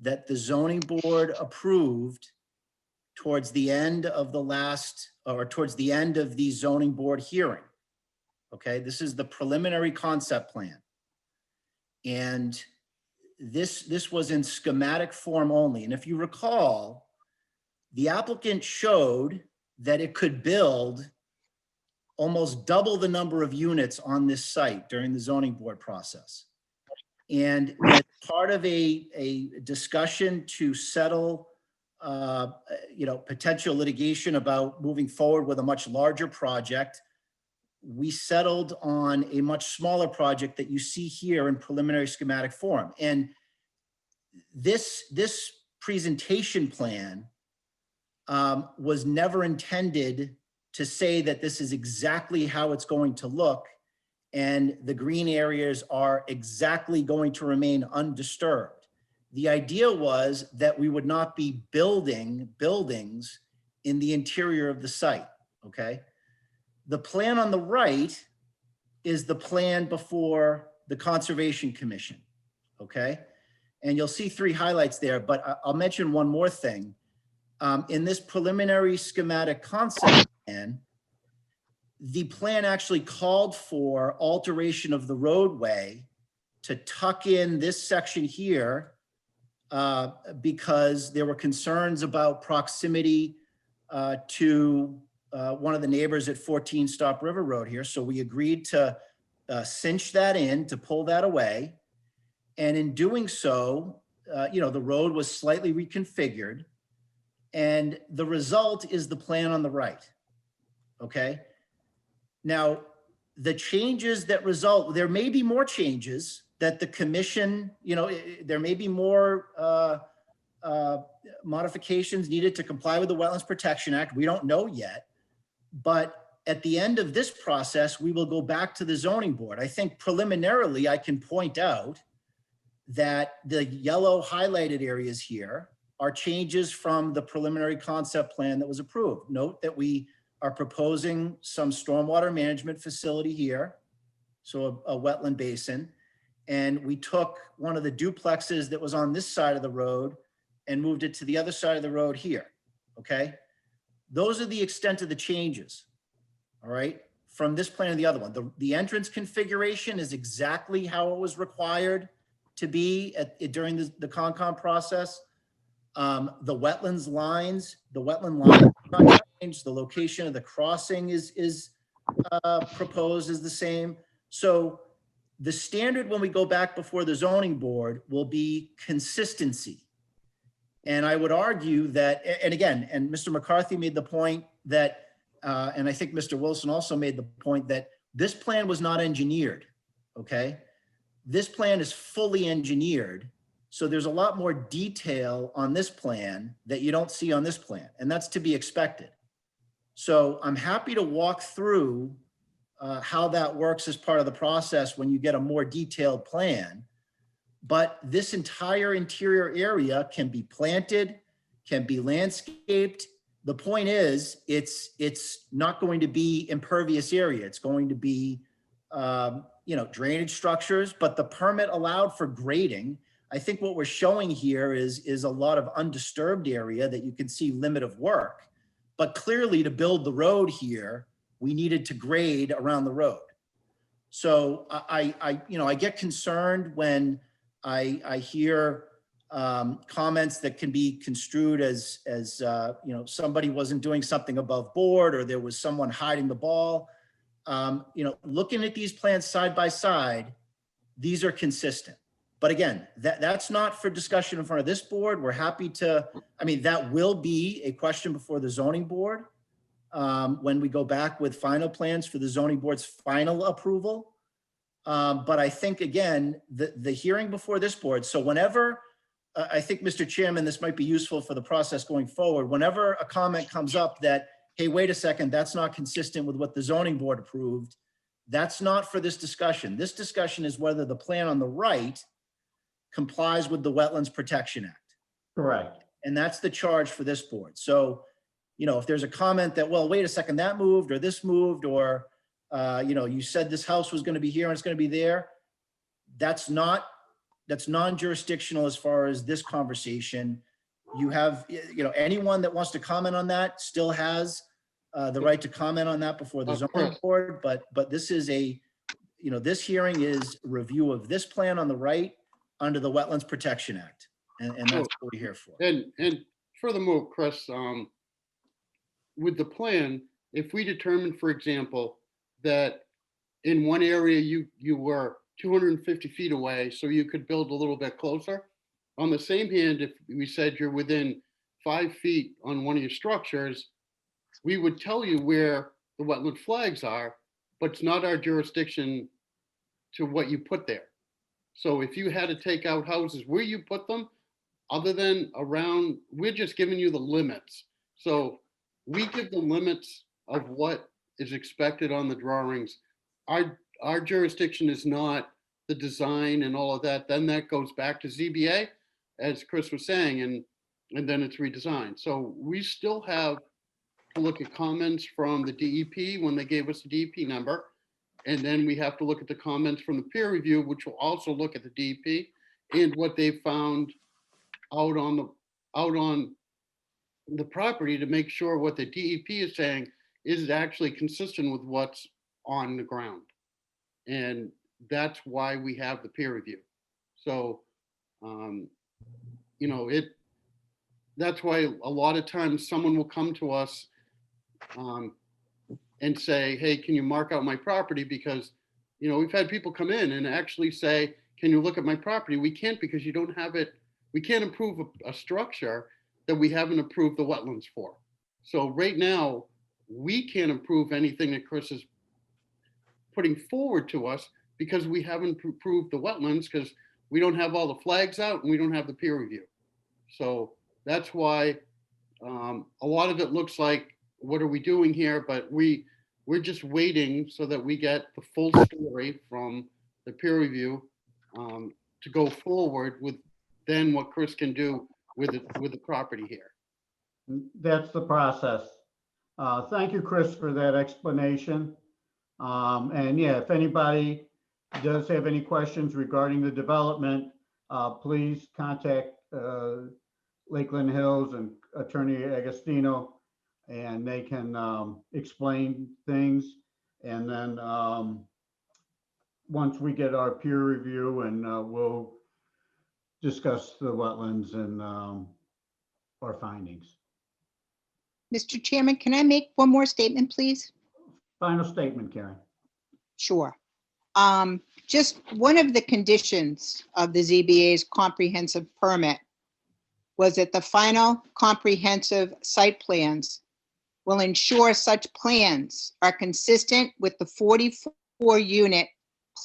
that the zoning board approved towards the end of the last, or towards the end of the zoning board hearing. Okay, this is the preliminary concept plan. And this was in schematic form only. And if you recall, the applicant showed that it could build almost double the number of units on this site during the zoning board process. And as part of a discussion to settle potential litigation about moving forward with a much larger project, we settled on a much smaller project that you see here in preliminary schematic form. And this presentation plan was never intended to say that this is exactly how it's going to look and the green areas are exactly going to remain undisturbed. The idea was that we would not be building buildings in the interior of the site, okay? The plan on the right is the plan before the Conservation Commission, okay? And you'll see 3 highlights there, but I'll mention one more thing. In this preliminary schematic concept plan, the plan actually called for alteration of the roadway to tuck in this section here because there were concerns about proximity to one of the neighbors at 14 Stop River Road here. So we agreed to cinch that in, to pull that away. And in doing so, the road was slightly reconfigured. And the result is the plan on the right, okay? Now, the changes that result, there may be more changes that the commission, there may be more modifications needed to comply with the Wetlands Protection Act. We don't know yet. But at the end of this process, we will go back to the zoning board. I think preliminarily, I can point out that the yellow highlighted areas here are changes from the preliminary concept plan that was approved. Note that we are proposing some stormwater management facility here, so a wetland basin. And we took one of the duplexes that was on this side of the road and moved it to the other side of the road here, okay? Those are the extent of the changes, all right? From this plan to the other one. The entrance configuration is exactly how it was required to be during the Concom process. The wetlands lines, the wetland line is not changed. The location of the crossing is proposed is the same. So the standard when we go back before the zoning board will be consistency. And I would argue that, and again, and Mr. McCarthy made the point that, and I think Mr. Wilson also made the point that this plan was not engineered, okay? This plan is fully engineered. So there's a lot more detail on this plan that you don't see on this plan, and that's to be expected. So I'm happy to walk through how that works as part of the process when you get a more detailed plan. But this entire interior area can be planted, can be landscaped. The point is, it's not going to be impervious area. It's going to be, drainage structures, but the permit allowed for grading. I think what we're showing here is a lot of undisturbed area that you can see limit of work. But clearly to build the road here, we needed to grade around the road. So I get concerned when I hear comments that can be construed as somebody wasn't doing something above board or there was someone hiding the ball. Looking at these plans side by side, these are consistent. But again, that's not for discussion in front of this board. We're happy to, that will be a question before the zoning board when we go back with final plans for the zoning board's final approval. But I think, again, the hearing before this board, so whenever, I think, Mr. Chairman, this might be useful for the process going forward, whenever a comment comes up that, hey, wait a second, that's not consistent with what the zoning board approved, That's not for this discussion. This discussion is whether the plan on the right complies with the Wetlands Protection Act. Correct. And that's the charge for this board. So, if there's a comment that, well, wait a second, that moved or this moved, or, you said this house was going to be here and it's going to be there. That's non-jurisdictional as far as this conversation. You have, anyone that wants to comment on that still has the right to comment on that before the zoning board, but this is this hearing is a review of this plan on the right under the Wetlands Protection Act. And that's what we're here for. And furthermore, Chris, with the plan, if we determine, for example, that in one area you were 250 feet away, so you could build a little bit closer. On the same hand, if we said you're within 5 feet on one of your structures, we would tell you where the wetland flags are, but it's not our jurisdiction to what you put there. So if you had to take out houses, where you put them, other than around, we're just giving you the limits. So we give the limits of what is expected on the drawings. Our jurisdiction is not the design and all of that. Then that goes back to ZBA, as Chris was saying, and then it's redesigned. So we still have to look at comments from the DEP when they gave us the DEP number. And then we have to look at the comments from the peer review, which will also look at the DEP and what they found out on the property to make sure what the DEP is saying is actually consistent with what's on the ground. And that's why we have the peer review. So, that's why a lot of times someone will come to us and say, hey, can you mark out my property? Because, we've had people come in and actually say, can you look at my property? We can't, because you don't have it. We can't approve a structure that we haven't approved the wetlands for. So right now, we can't approve anything that Chris is putting forward to us because we haven't approved the wetlands, because we don't have all the flags out and we don't have the peer review. So that's why a lot of it looks like, what are we doing here? But we're just waiting so that we get the full story from the peer review to go forward with then what Chris can do with the property here. That's the process. Thank you, Chris, for that explanation. And yeah, if anybody does have any questions regarding the development, please contact Lakeland Hills and Attorney Agostino, and they can explain things. And then once we get our peer review, and we'll discuss the wetlands and our findings. Mr. Chairman, can I make one more statement, please? Final statement, Karen. Sure. Just one of the conditions of the ZBA's comprehensive permit was that the final comprehensive site plans will ensure such plans are consistent with the 44 unit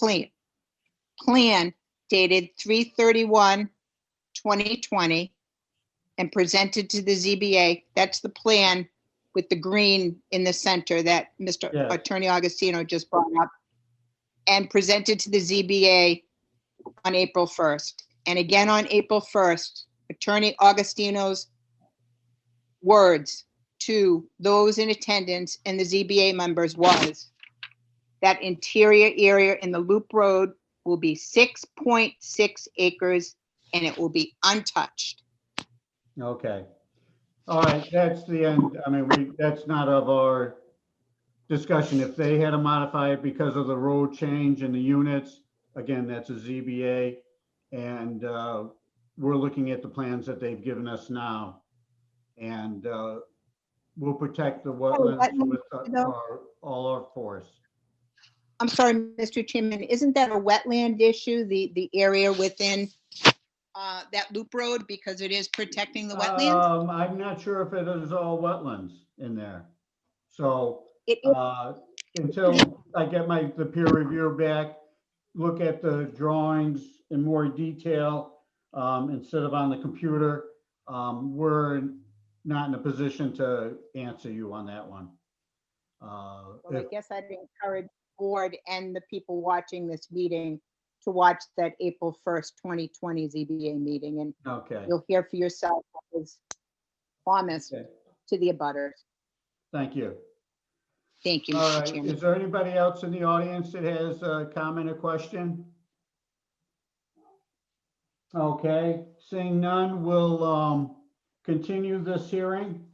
plan dated 3/31/2020 and presented to the ZBA. That's the plan with the green in the center that Mr. Yes. Attorney Augustino just brought up, and presented to the ZBA on April 1st. And again, on April 1st, Attorney Augustino's words to those in attendance and the ZBA members was that interior area in the loop road will be 6.6 acres and it will be untouched. Okay. All right, that's the end. I mean, that's not of our discussion. If they had to modify it because of the road change in the units, again, that's a ZBA. And we're looking at the plans that they've given us now. And we'll protect the wetlands with all our forests. I'm sorry, Mr. Chairman, isn't that a wetland issue, the area within that loop road, because it is protecting the wetlands? I'm not sure if it is all wetlands in there. So until I get the peer review back, look at the drawings in more detail instead of on the computer, we're not in a position to answer you on that one. Well, I guess I'd encourage board and the people watching this meeting to watch that April 1st, 2020 ZBA meeting, and Okay, you'll hear for yourself what was promised okay, to the abutters. thank you. Thank you, All Mr. right, Chairman. is there anybody else in the audience that has a comment or question? Okay, seeing none, we'll continue this hearing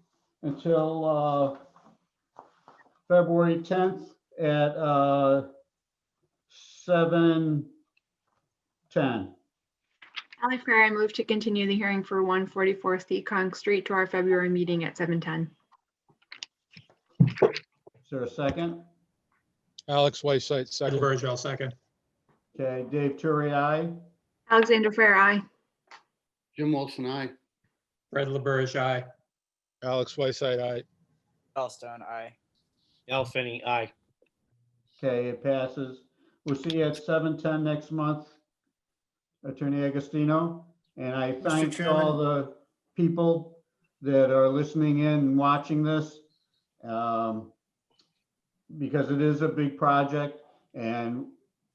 until February 10th at 7:10. Ally Fair, I move to continue the hearing for 144 Seccong Street to our February meeting at 7:10. Is there a second? Alex Whiteside, Fred second. LaBerge, I'll second. Okay, Dave Turi, aye. Alexander Fair, aye. Jim Wilson, aye. Fred LaBerge, aye. Alex Whiteside, aye. Al Stone, aye. Al Finney, aye. Okay, it passes. We'll see you at 7:10 next month, Attorney Agostino. And I Mr. thank all Chairman. the people that are listening in and watching this. Because it is a big project and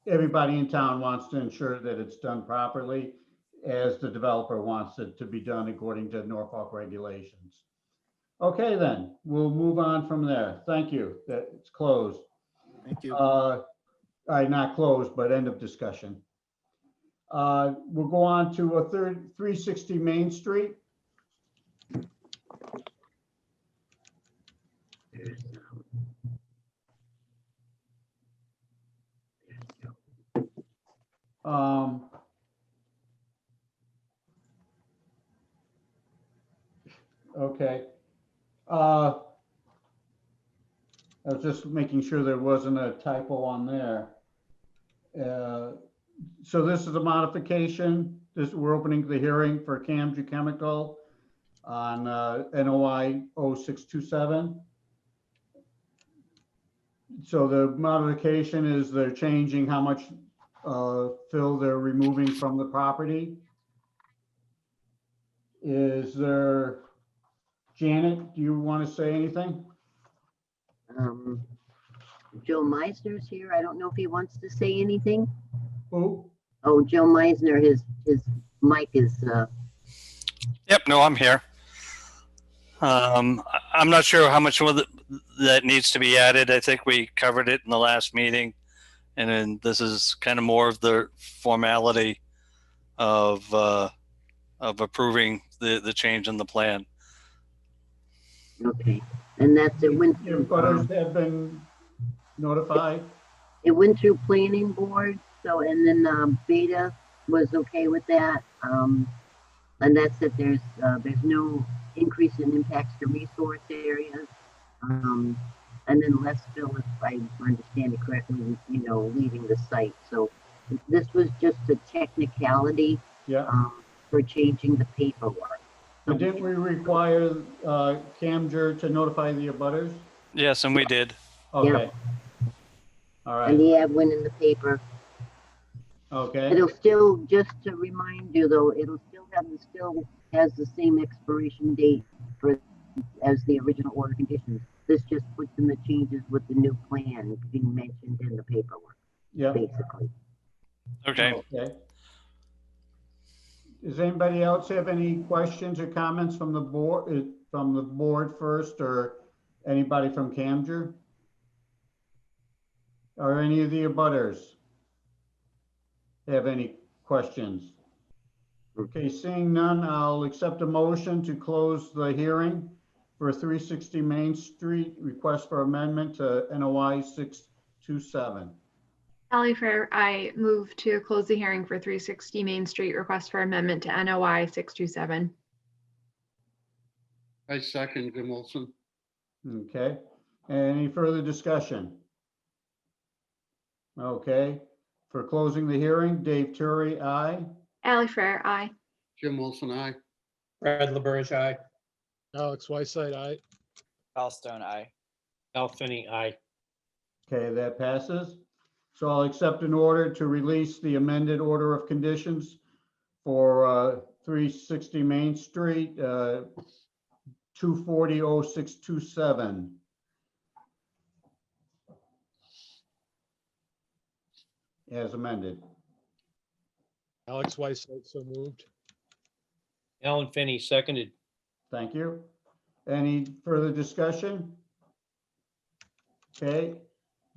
everybody in town wants to ensure that it's done properly as the developer wants it to be done according to Norfolk regulations. Okay, then, we'll move on from there. Thank you. That it's closed. Thank you. Not closed, but end of discussion. We'll go on to a 360 Main Street. Okay. I was just making sure there wasn't a typo on there. So this is a modification. We're opening the hearing for Camden Chemical on NOI 0627. So the modification is they're changing how much fill they're removing from the property. Is there, Janet, do you want to say anything? Joe Meisner's here. I don't know if he wants to say anything. Who? Oh, Joe Meisner, his mic is, Yep, no, I'm here. I'm not sure how much of that needs to be added. I think we covered it in the last meeting. And then this is kind of more of the formality of approving the change in the plan. okay. And that's, it went Your through, butters have been notified? it went through planning board, so, and then, Beta was okay with that. And that's that there's no increase in impacts to resource areas. And then less fill, if I understand it correctly, leaving the site. So this was just a technicality, Yeah. for changing the paperwork. But didn't we require Camger to notify the abutters? Yes, and we did. Okay. All And right. the ad went in the paper. Okay. It'll still, just to remind you though, it'll still has the same expiration date as the original order conditions. This just puts in the changes with the new plan being mentioned in the paperwork, Yeah. basically. Okay. Okay. Does anybody else have any questions or comments from the board first, or anybody from Camger? Or any of the abutters have any questions? Okay, seeing none, I'll accept a motion to close the hearing for 360 Main Street, request for amendment to NOI 627. Ally Fair, I move to close the hearing for 360 Main Street, request for amendment to NOI 627. I second Jim Wilson. Okay, any further discussion? Okay, for closing the hearing, Dave Turi, aye. Ally Fair, aye. Jim Wilson, aye. Fred LaBerge, aye. Alex Whiteside, aye. Al Stone, aye. Al Finney, aye. Okay, that passes. So I'll accept an order to release the amended order of conditions for 360 Main Street, 240-0627. as amended? Alex Whiteside, so moved. Alan Finney, seconded. Thank you. Any further discussion? Okay,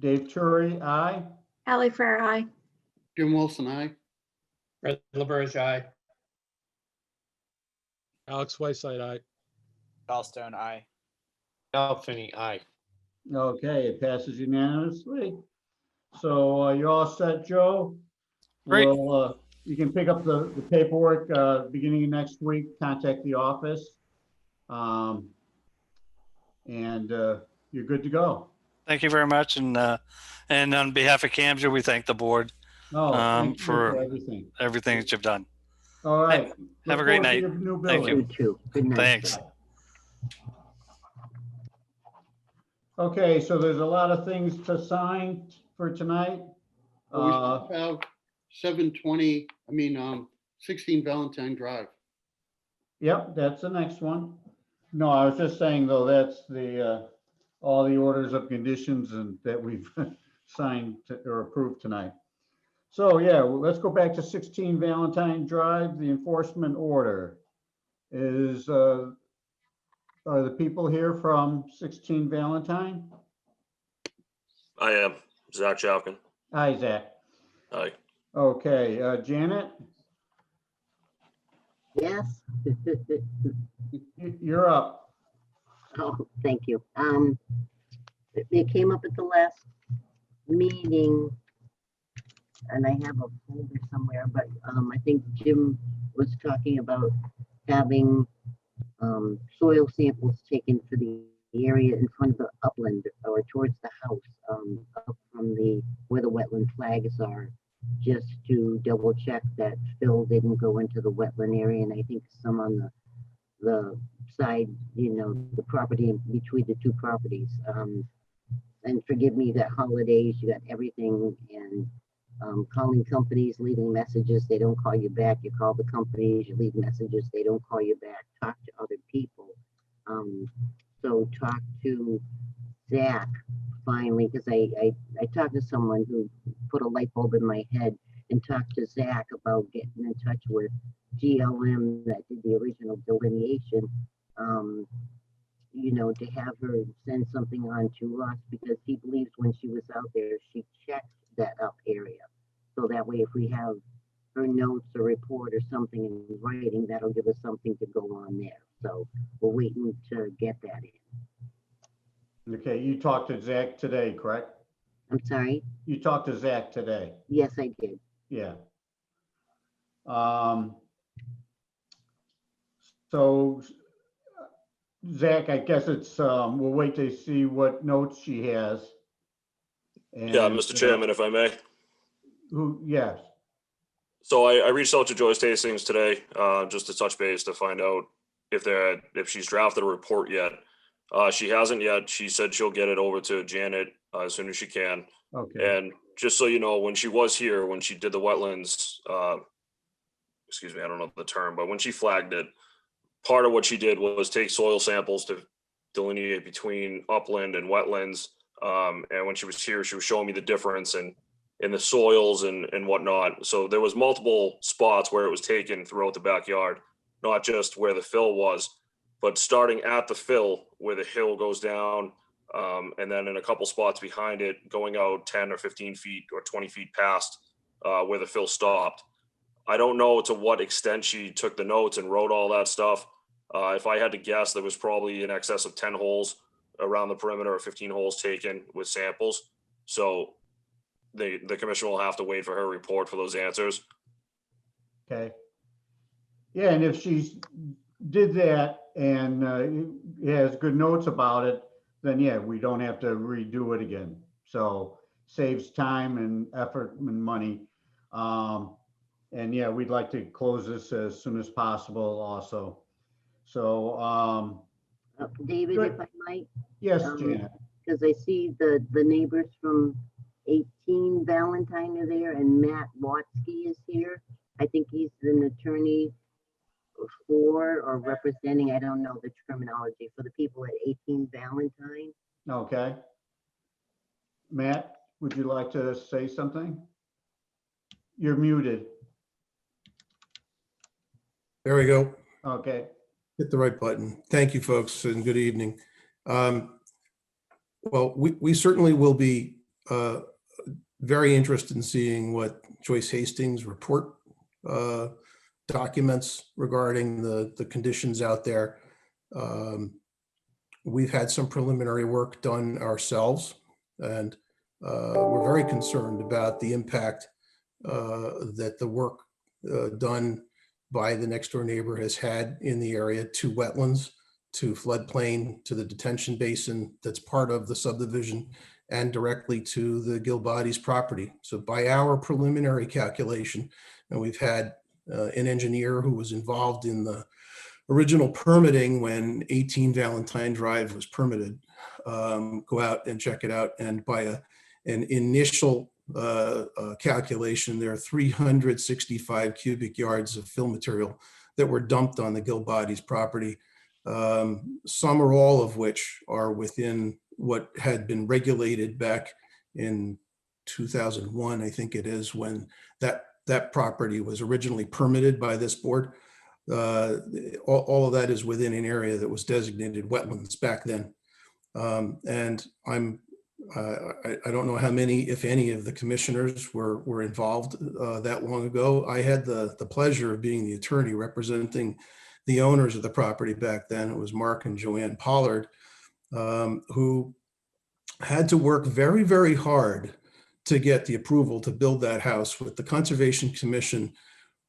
Dave Turi, aye. Ally Fair, aye. Jim Wilson, aye. Fred LaBerge, aye. Alex Whiteside, aye. Fallstone, aye. Al Finney, aye. Okay, it passes unanimously. So you're all set, Joe? Great. Well, you can pick up the paperwork beginning of next week, contact the office. And you're good to go. Thank you very much. And on behalf of Camden, we thank the board Oh, thank you for everything. everything that you've done. All right. Have a Look great forward to night. your new Thank building. You too. Good night. Thanks. Okay, so there's a lot of things to sign for tonight. We still have 720, 16 Valentine Drive. Yep, that's the next one. No, I was just saying though, that's the, all the orders of conditions and that we've signed or approved tonight. So yeah, well, let's go back to 16 Valentine Drive, the enforcement order. Are the people here from 16 Valentine? I am Zach Chalkin. Hi, Zach. Hi. Okay, Janet, Yes. you're up. Oh, thank you. It came up at the last meeting, and I have a folder somewhere, but I think Jim was talking about having soil samples taken for the area in front of the upland or towards the house, up from where the wetland flags are, just to double check that fill didn't go into the wetland area, and I think some on the side, the property in between the two properties. And forgive me, that holidays, you got everything, and calling companies, leaving messages, they don't call you back. You call the companies, you leave messages, they don't call you back. Talk to other people. So talk to Zach finally, because I talked to someone who put a light bulb in my head, and talked to Zach about getting in touch with GLM that did the original delineation, to have her send something on to us, because he believes when she was out there, she checked that up area. So that way, if we have her notes or report or something in writing, that'll give us something to go on there. So we're waiting to get that in. Okay, you talked to Zach today, correct? I'm sorry? You talked to Zach today? Yes, I did. Yeah. So Zach, I guess it's, we'll wait to see what notes she has. Yeah, Mr. Chairman, if I may. Yes. So I reached out to Joyce Hastings today, just to touch base to find out if she's drafted a report yet. She hasn't yet. She said she'll get it over to Janet as soon as she can. Okay. And just so you know, when she was here, when she did the wetlands, excuse me, I don't know the term, but when she flagged it, part of what she did was take soil samples to delineate between upland and wetlands. And when she was here, she was showing me the difference in the soils and whatnot. So there was multiple spots where it was taken throughout the backyard, not just where the fill was, but starting at the fill where the hill goes down, and then in a couple spots behind it, going out 10 or 15 feet or 20 feet past where the fill stopped. I don't know to what extent she took the notes and wrote all that stuff. If I had to guess, there was probably in excess of 10 holes around the perimeter or 15 holes taken with samples. So the commission will have to wait for her report for those answers. Okay. Yeah, and if she did that and has good notes about it, then yeah, we don't have to redo it again. So saves time and effort and money. And yeah, we'd like to close this as soon as possible also. So David, good. if I might. Yes, Janet. Because I see the neighbors from 18 Valentine are there, and Matt Watsky is here. I think he's an attorney for or representing, I don't know the terminology, for the people at 18 Valentine. Okay. Matt, would you like to say something? You're muted. There we go. Okay. Hit the right button. Thank you, folks, and good evening. Well, we certainly will be very interested in seeing what Joyce Hastings' report documents regarding the conditions out there. We've had some preliminary work done ourselves, and we're very concerned about the impact that the work done by the next door neighbor has had in the area to wetlands, to floodplain, to the detention basin that's part of the subdivision, and directly to the Gilbodi's property. So by our preliminary calculation, and we've had an engineer who was involved in the original permitting when 18 Valentine Drive was permitted, go out and check it out. And by an initial calculation, there are 365 cubic yards of fill material that were dumped on the Gilbodi's property. Some or all of which are within what had been regulated back in 2001, I think it is, when that property was originally permitted by this board. All of that is within an area that was designated wetlands back then. And I don't know how many, if any, of the commissioners were involved that long ago. I had the pleasure of being the attorney representing the owners of the property back then. It was Mark and Joanne Pollard, who had to work very, very hard to get the approval to build that house, with the Conservation Commission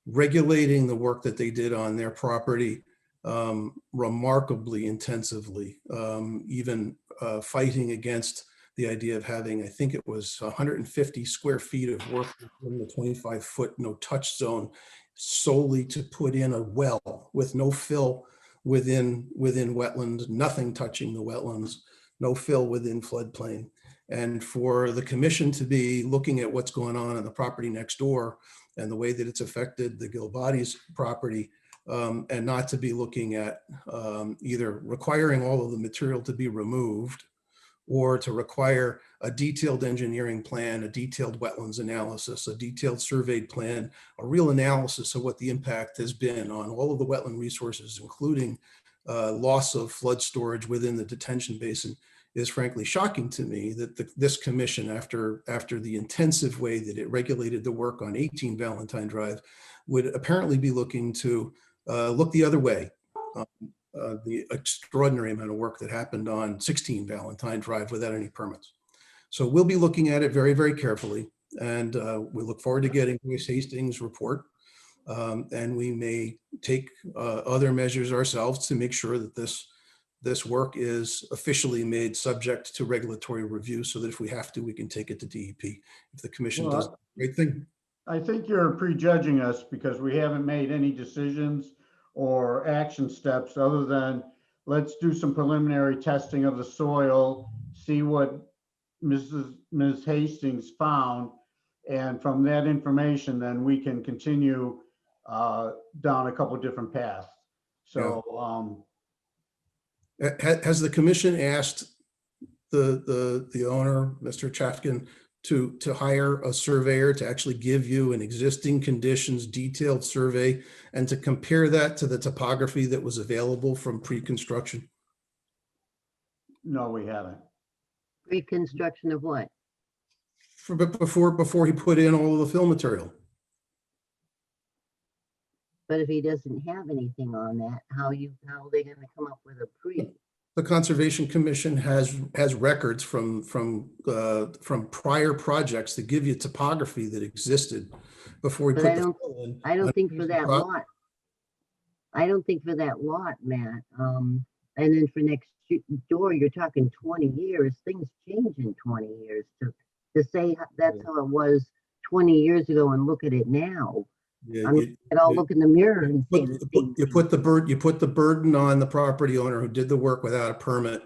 regulating the work that they did on their property remarkably intensively, even fighting against the idea of having, I think it was 150 square feet of work in the 25-foot no touch zone, solely to put in a well with no fill within wetlands, nothing touching the wetlands, no fill within floodplain. And for the commission to be looking at what's going on in the property next door and the way that it's affected the Gilbodi's property, and not to be looking at either requiring all of the material to be removed, or to require a detailed engineering plan, a detailed wetlands analysis, a detailed surveyed plan, a real analysis of what the impact has been on all of the wetland resources, including loss of flood storage within the detention basin, is frankly shocking to me that this commission, after the intensive way that it regulated the work on 18 Valentine Drive, would apparently be looking to look the other way. The extraordinary amount of work that happened on 16 Valentine Drive without any permits. So we'll be looking at it very, very carefully, and we look forward to getting Joyce Hastings' report. And we may take other measures ourselves to make sure that this work is officially made subject to regulatory review, so that if we have to, we can take it to DEP if the commission does the right thing. I think you're prejudging us because we haven't made any decisions or action steps other than let's do some preliminary testing of the soil, see what Ms. Hastings found. And from that information, then we can continue down a couple different paths. So, has the commission asked the owner, Mr. Chafkin, to hire a surveyor to actually give you an existing conditions detailed survey and to compare that to the topography that was available from pre-construction? No, we haven't. Pre-construction of what? Before he put in all of the fill material. But if he doesn't have anything on that, how are they going to come up with a pre? The Conservation Commission has records from prior projects that give you topography that existed before we put the fill in. I don't think for that lot. I don't think for that lot, Matt. And then for next door, you're talking 20 years. Things change in 20 years. To say that's how it was 20 years ago and look at it now. Yeah, I'll look in the mirror and say you put the burden on the property owner who did the work without a permit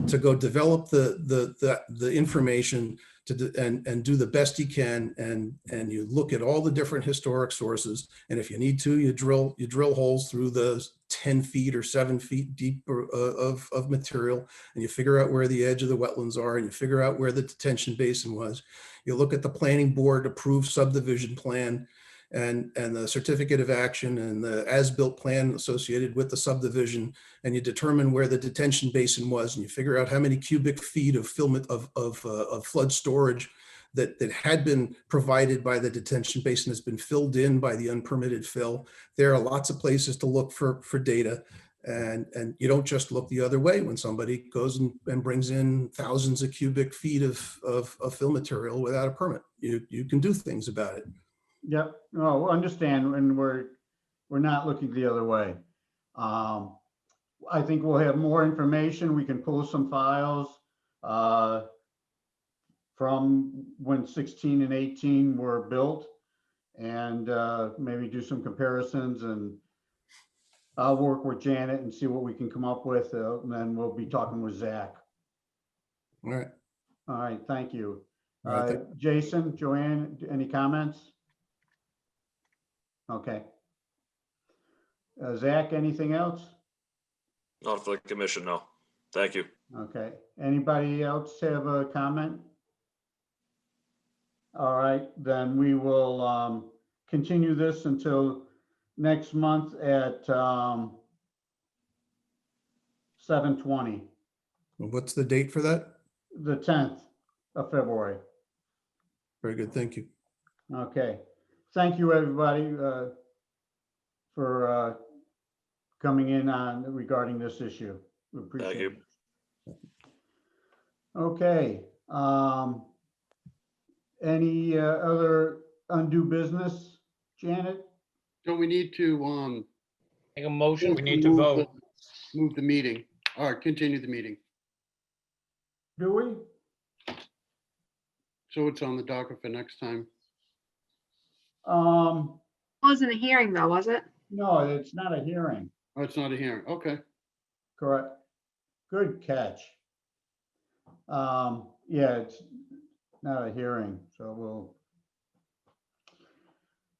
to go develop the information and do the best you can, and you look at all the different historic sources, and if you need to, you drill holes through the 10 feet or 7 feet deep of material, and you figure out where the edge of the wetlands are, and you figure out where the detention basin was. You look at the planning board approved subdivision plan and the certificate of action and the as-built plan associated with the subdivision, and you determine where the detention basin was, and you figure out how many cubic feet of flood storage that had been provided by the detention basin has been filled in by the unpermitted fill. There are lots of places to look for data, and you don't just look the other way when somebody goes and brings in thousands of cubic feet of fill material without a permit. You can do things about it. Yep, no, understand, and we're not looking the other way. I think we'll have more information. We can pull some files from when 16 and 18 were built, and maybe do some comparisons, and I'll work with Janet and see what we can come up with, and then we'll be talking with Zach. All right. All right, thank you. All right, Jason, Joanne, any comments? Okay. Zach, anything else? Not for the commission, no. Thank you. Okay. Anybody else have a comment? All right, then we will continue this until next month at 7:20, What's the date for that? the 10th of February. Very good, thank you. Okay. Thank you, everybody, for coming in on regarding this issue. We appreciate Thank you. it. Okay. Any other undue business, Janet? Don't we need to, Make a motion, we need to vote. move the meeting or continue the meeting? Do we? So it's on the docket for next time. Wasn't a hearing though, was it? No, it's not a hearing. Oh, it's not a hearing. Okay. Correct. Good catch. Yeah, it's not a hearing, so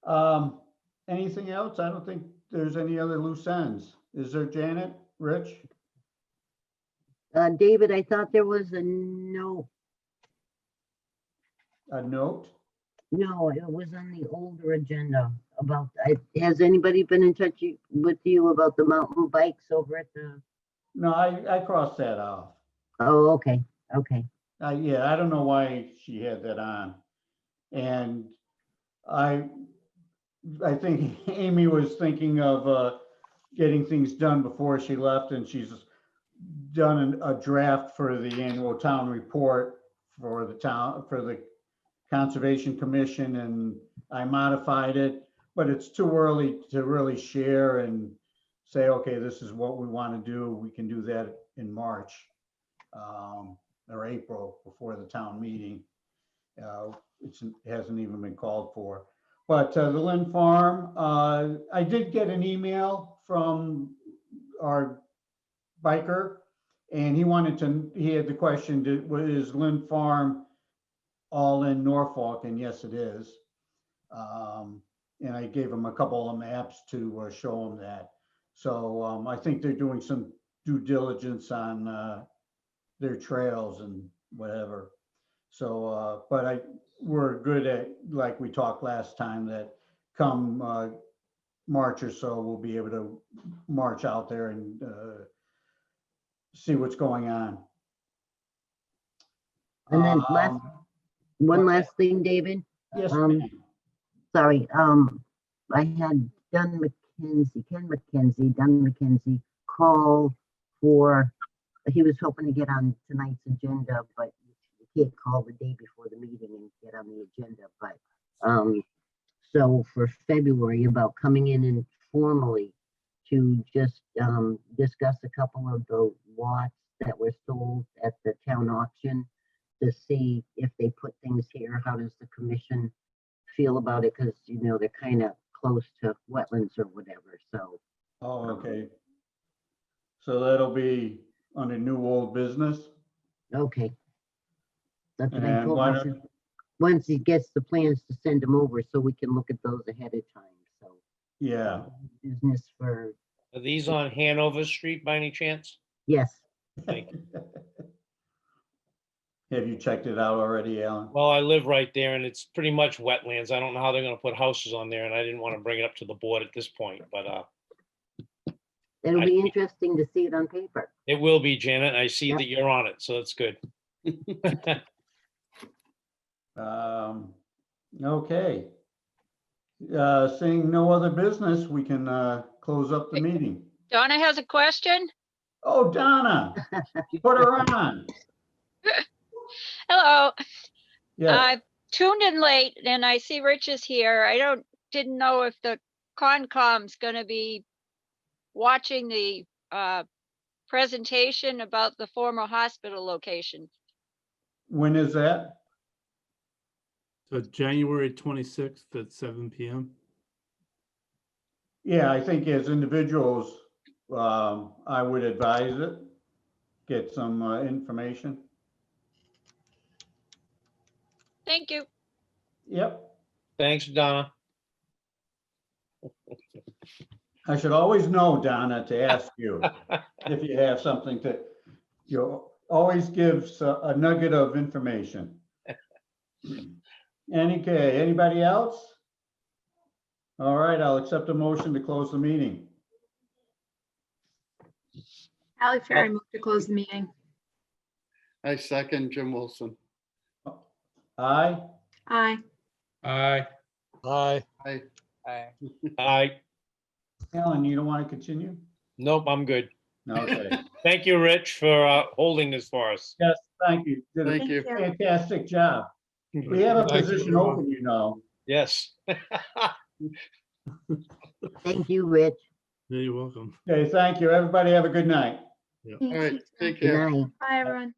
we'll. Anything else? I don't think there's any other loose ends. Is there, Janet, Rich? David, I thought there was a note. A note? No, it was on the older agenda about, has anybody been in touch with you about the mountain bikes over at the? No, I crossed that off. Oh, okay, okay. Yeah, I don't know why she had that on. And I think Amy was thinking of getting things done before she left, and she's done a draft for the annual town report for the town, for the Conservation Commission, and I modified it, but it's too early to really share and say, okay, this is what we want to do. We can do that in March or April before the town meeting. It hasn't even been called for. But the Lynn Farm, I did get an email from our biker, and he had the question, is Lynn Farm all in Norfolk? And yes, it is. And I gave him a couple of maps to show him that. So I think they're doing some due diligence on their trails and whatever. So, but we're good at, like we talked last time, that come March or so, we'll be able to march out there and see what's going on. And then one last thing, David. Yes, ma'am. Sorry, I had Ken McKenzie call for, he was hoping to get on tonight's agenda, but you can't call the day before the meeting and get on the agenda. But so for February, about coming in informally to just discuss a couple of the lots that were sold at the town auction, to see if they put things here, how does the commission feel about it? Because, you know, they're kind of close to wetlands or whatever, so. Oh, okay. So that'll be under new old business? Okay. That's what I And told why him. I don't- said, once he gets the plans to send them over so we can look at those ahead of time, so. Yeah. Business for, Are these on Hanover Street by any chance? yes, Thank you. Have you checked it out already, Alan? Well, I live right there and it's pretty much wetlands. I don't know how they're gonna put houses on there and I didn't want to bring it up to the board at this point, but it'll I be see. interesting to see it on paper. It will be, Janet. I see Yep. that you're on it, so that's good. Okay. Seeing no other business, we can close up the meeting. Donna has a question. Oh, Donna, put her on. Hello. Yeah, I tuned in late and I see Rich is here. Didn't know if the Concom's gonna be watching the presentation about the former hospital location. when is that? So January 26th at 7 PM. Yeah, I think as individuals, I would advise it. Get some information. Thank you. Yep. Thanks, Donna. I should always know, Donna, to ask you if you have something to, you always gives a nugget of information. Anybody else? All right, I'll accept a motion to close the meeting. Ally Ferry moved to close the meeting. I second Jim Wilson. Aye? Aye. Aye. Aye. Aye. Alan, you don't want to continue? Nope, I'm good. Okay. Thank you, Rich, for holding this for us. Yes, thank you. Did a Thank you. fantastic job. We have a Thank you. position open, you know. Yes. Thank you, Rich. Yeah, you're welcome. Okay, thank you. Everybody have a good night. All right, take Good care. night. Bye, everyone.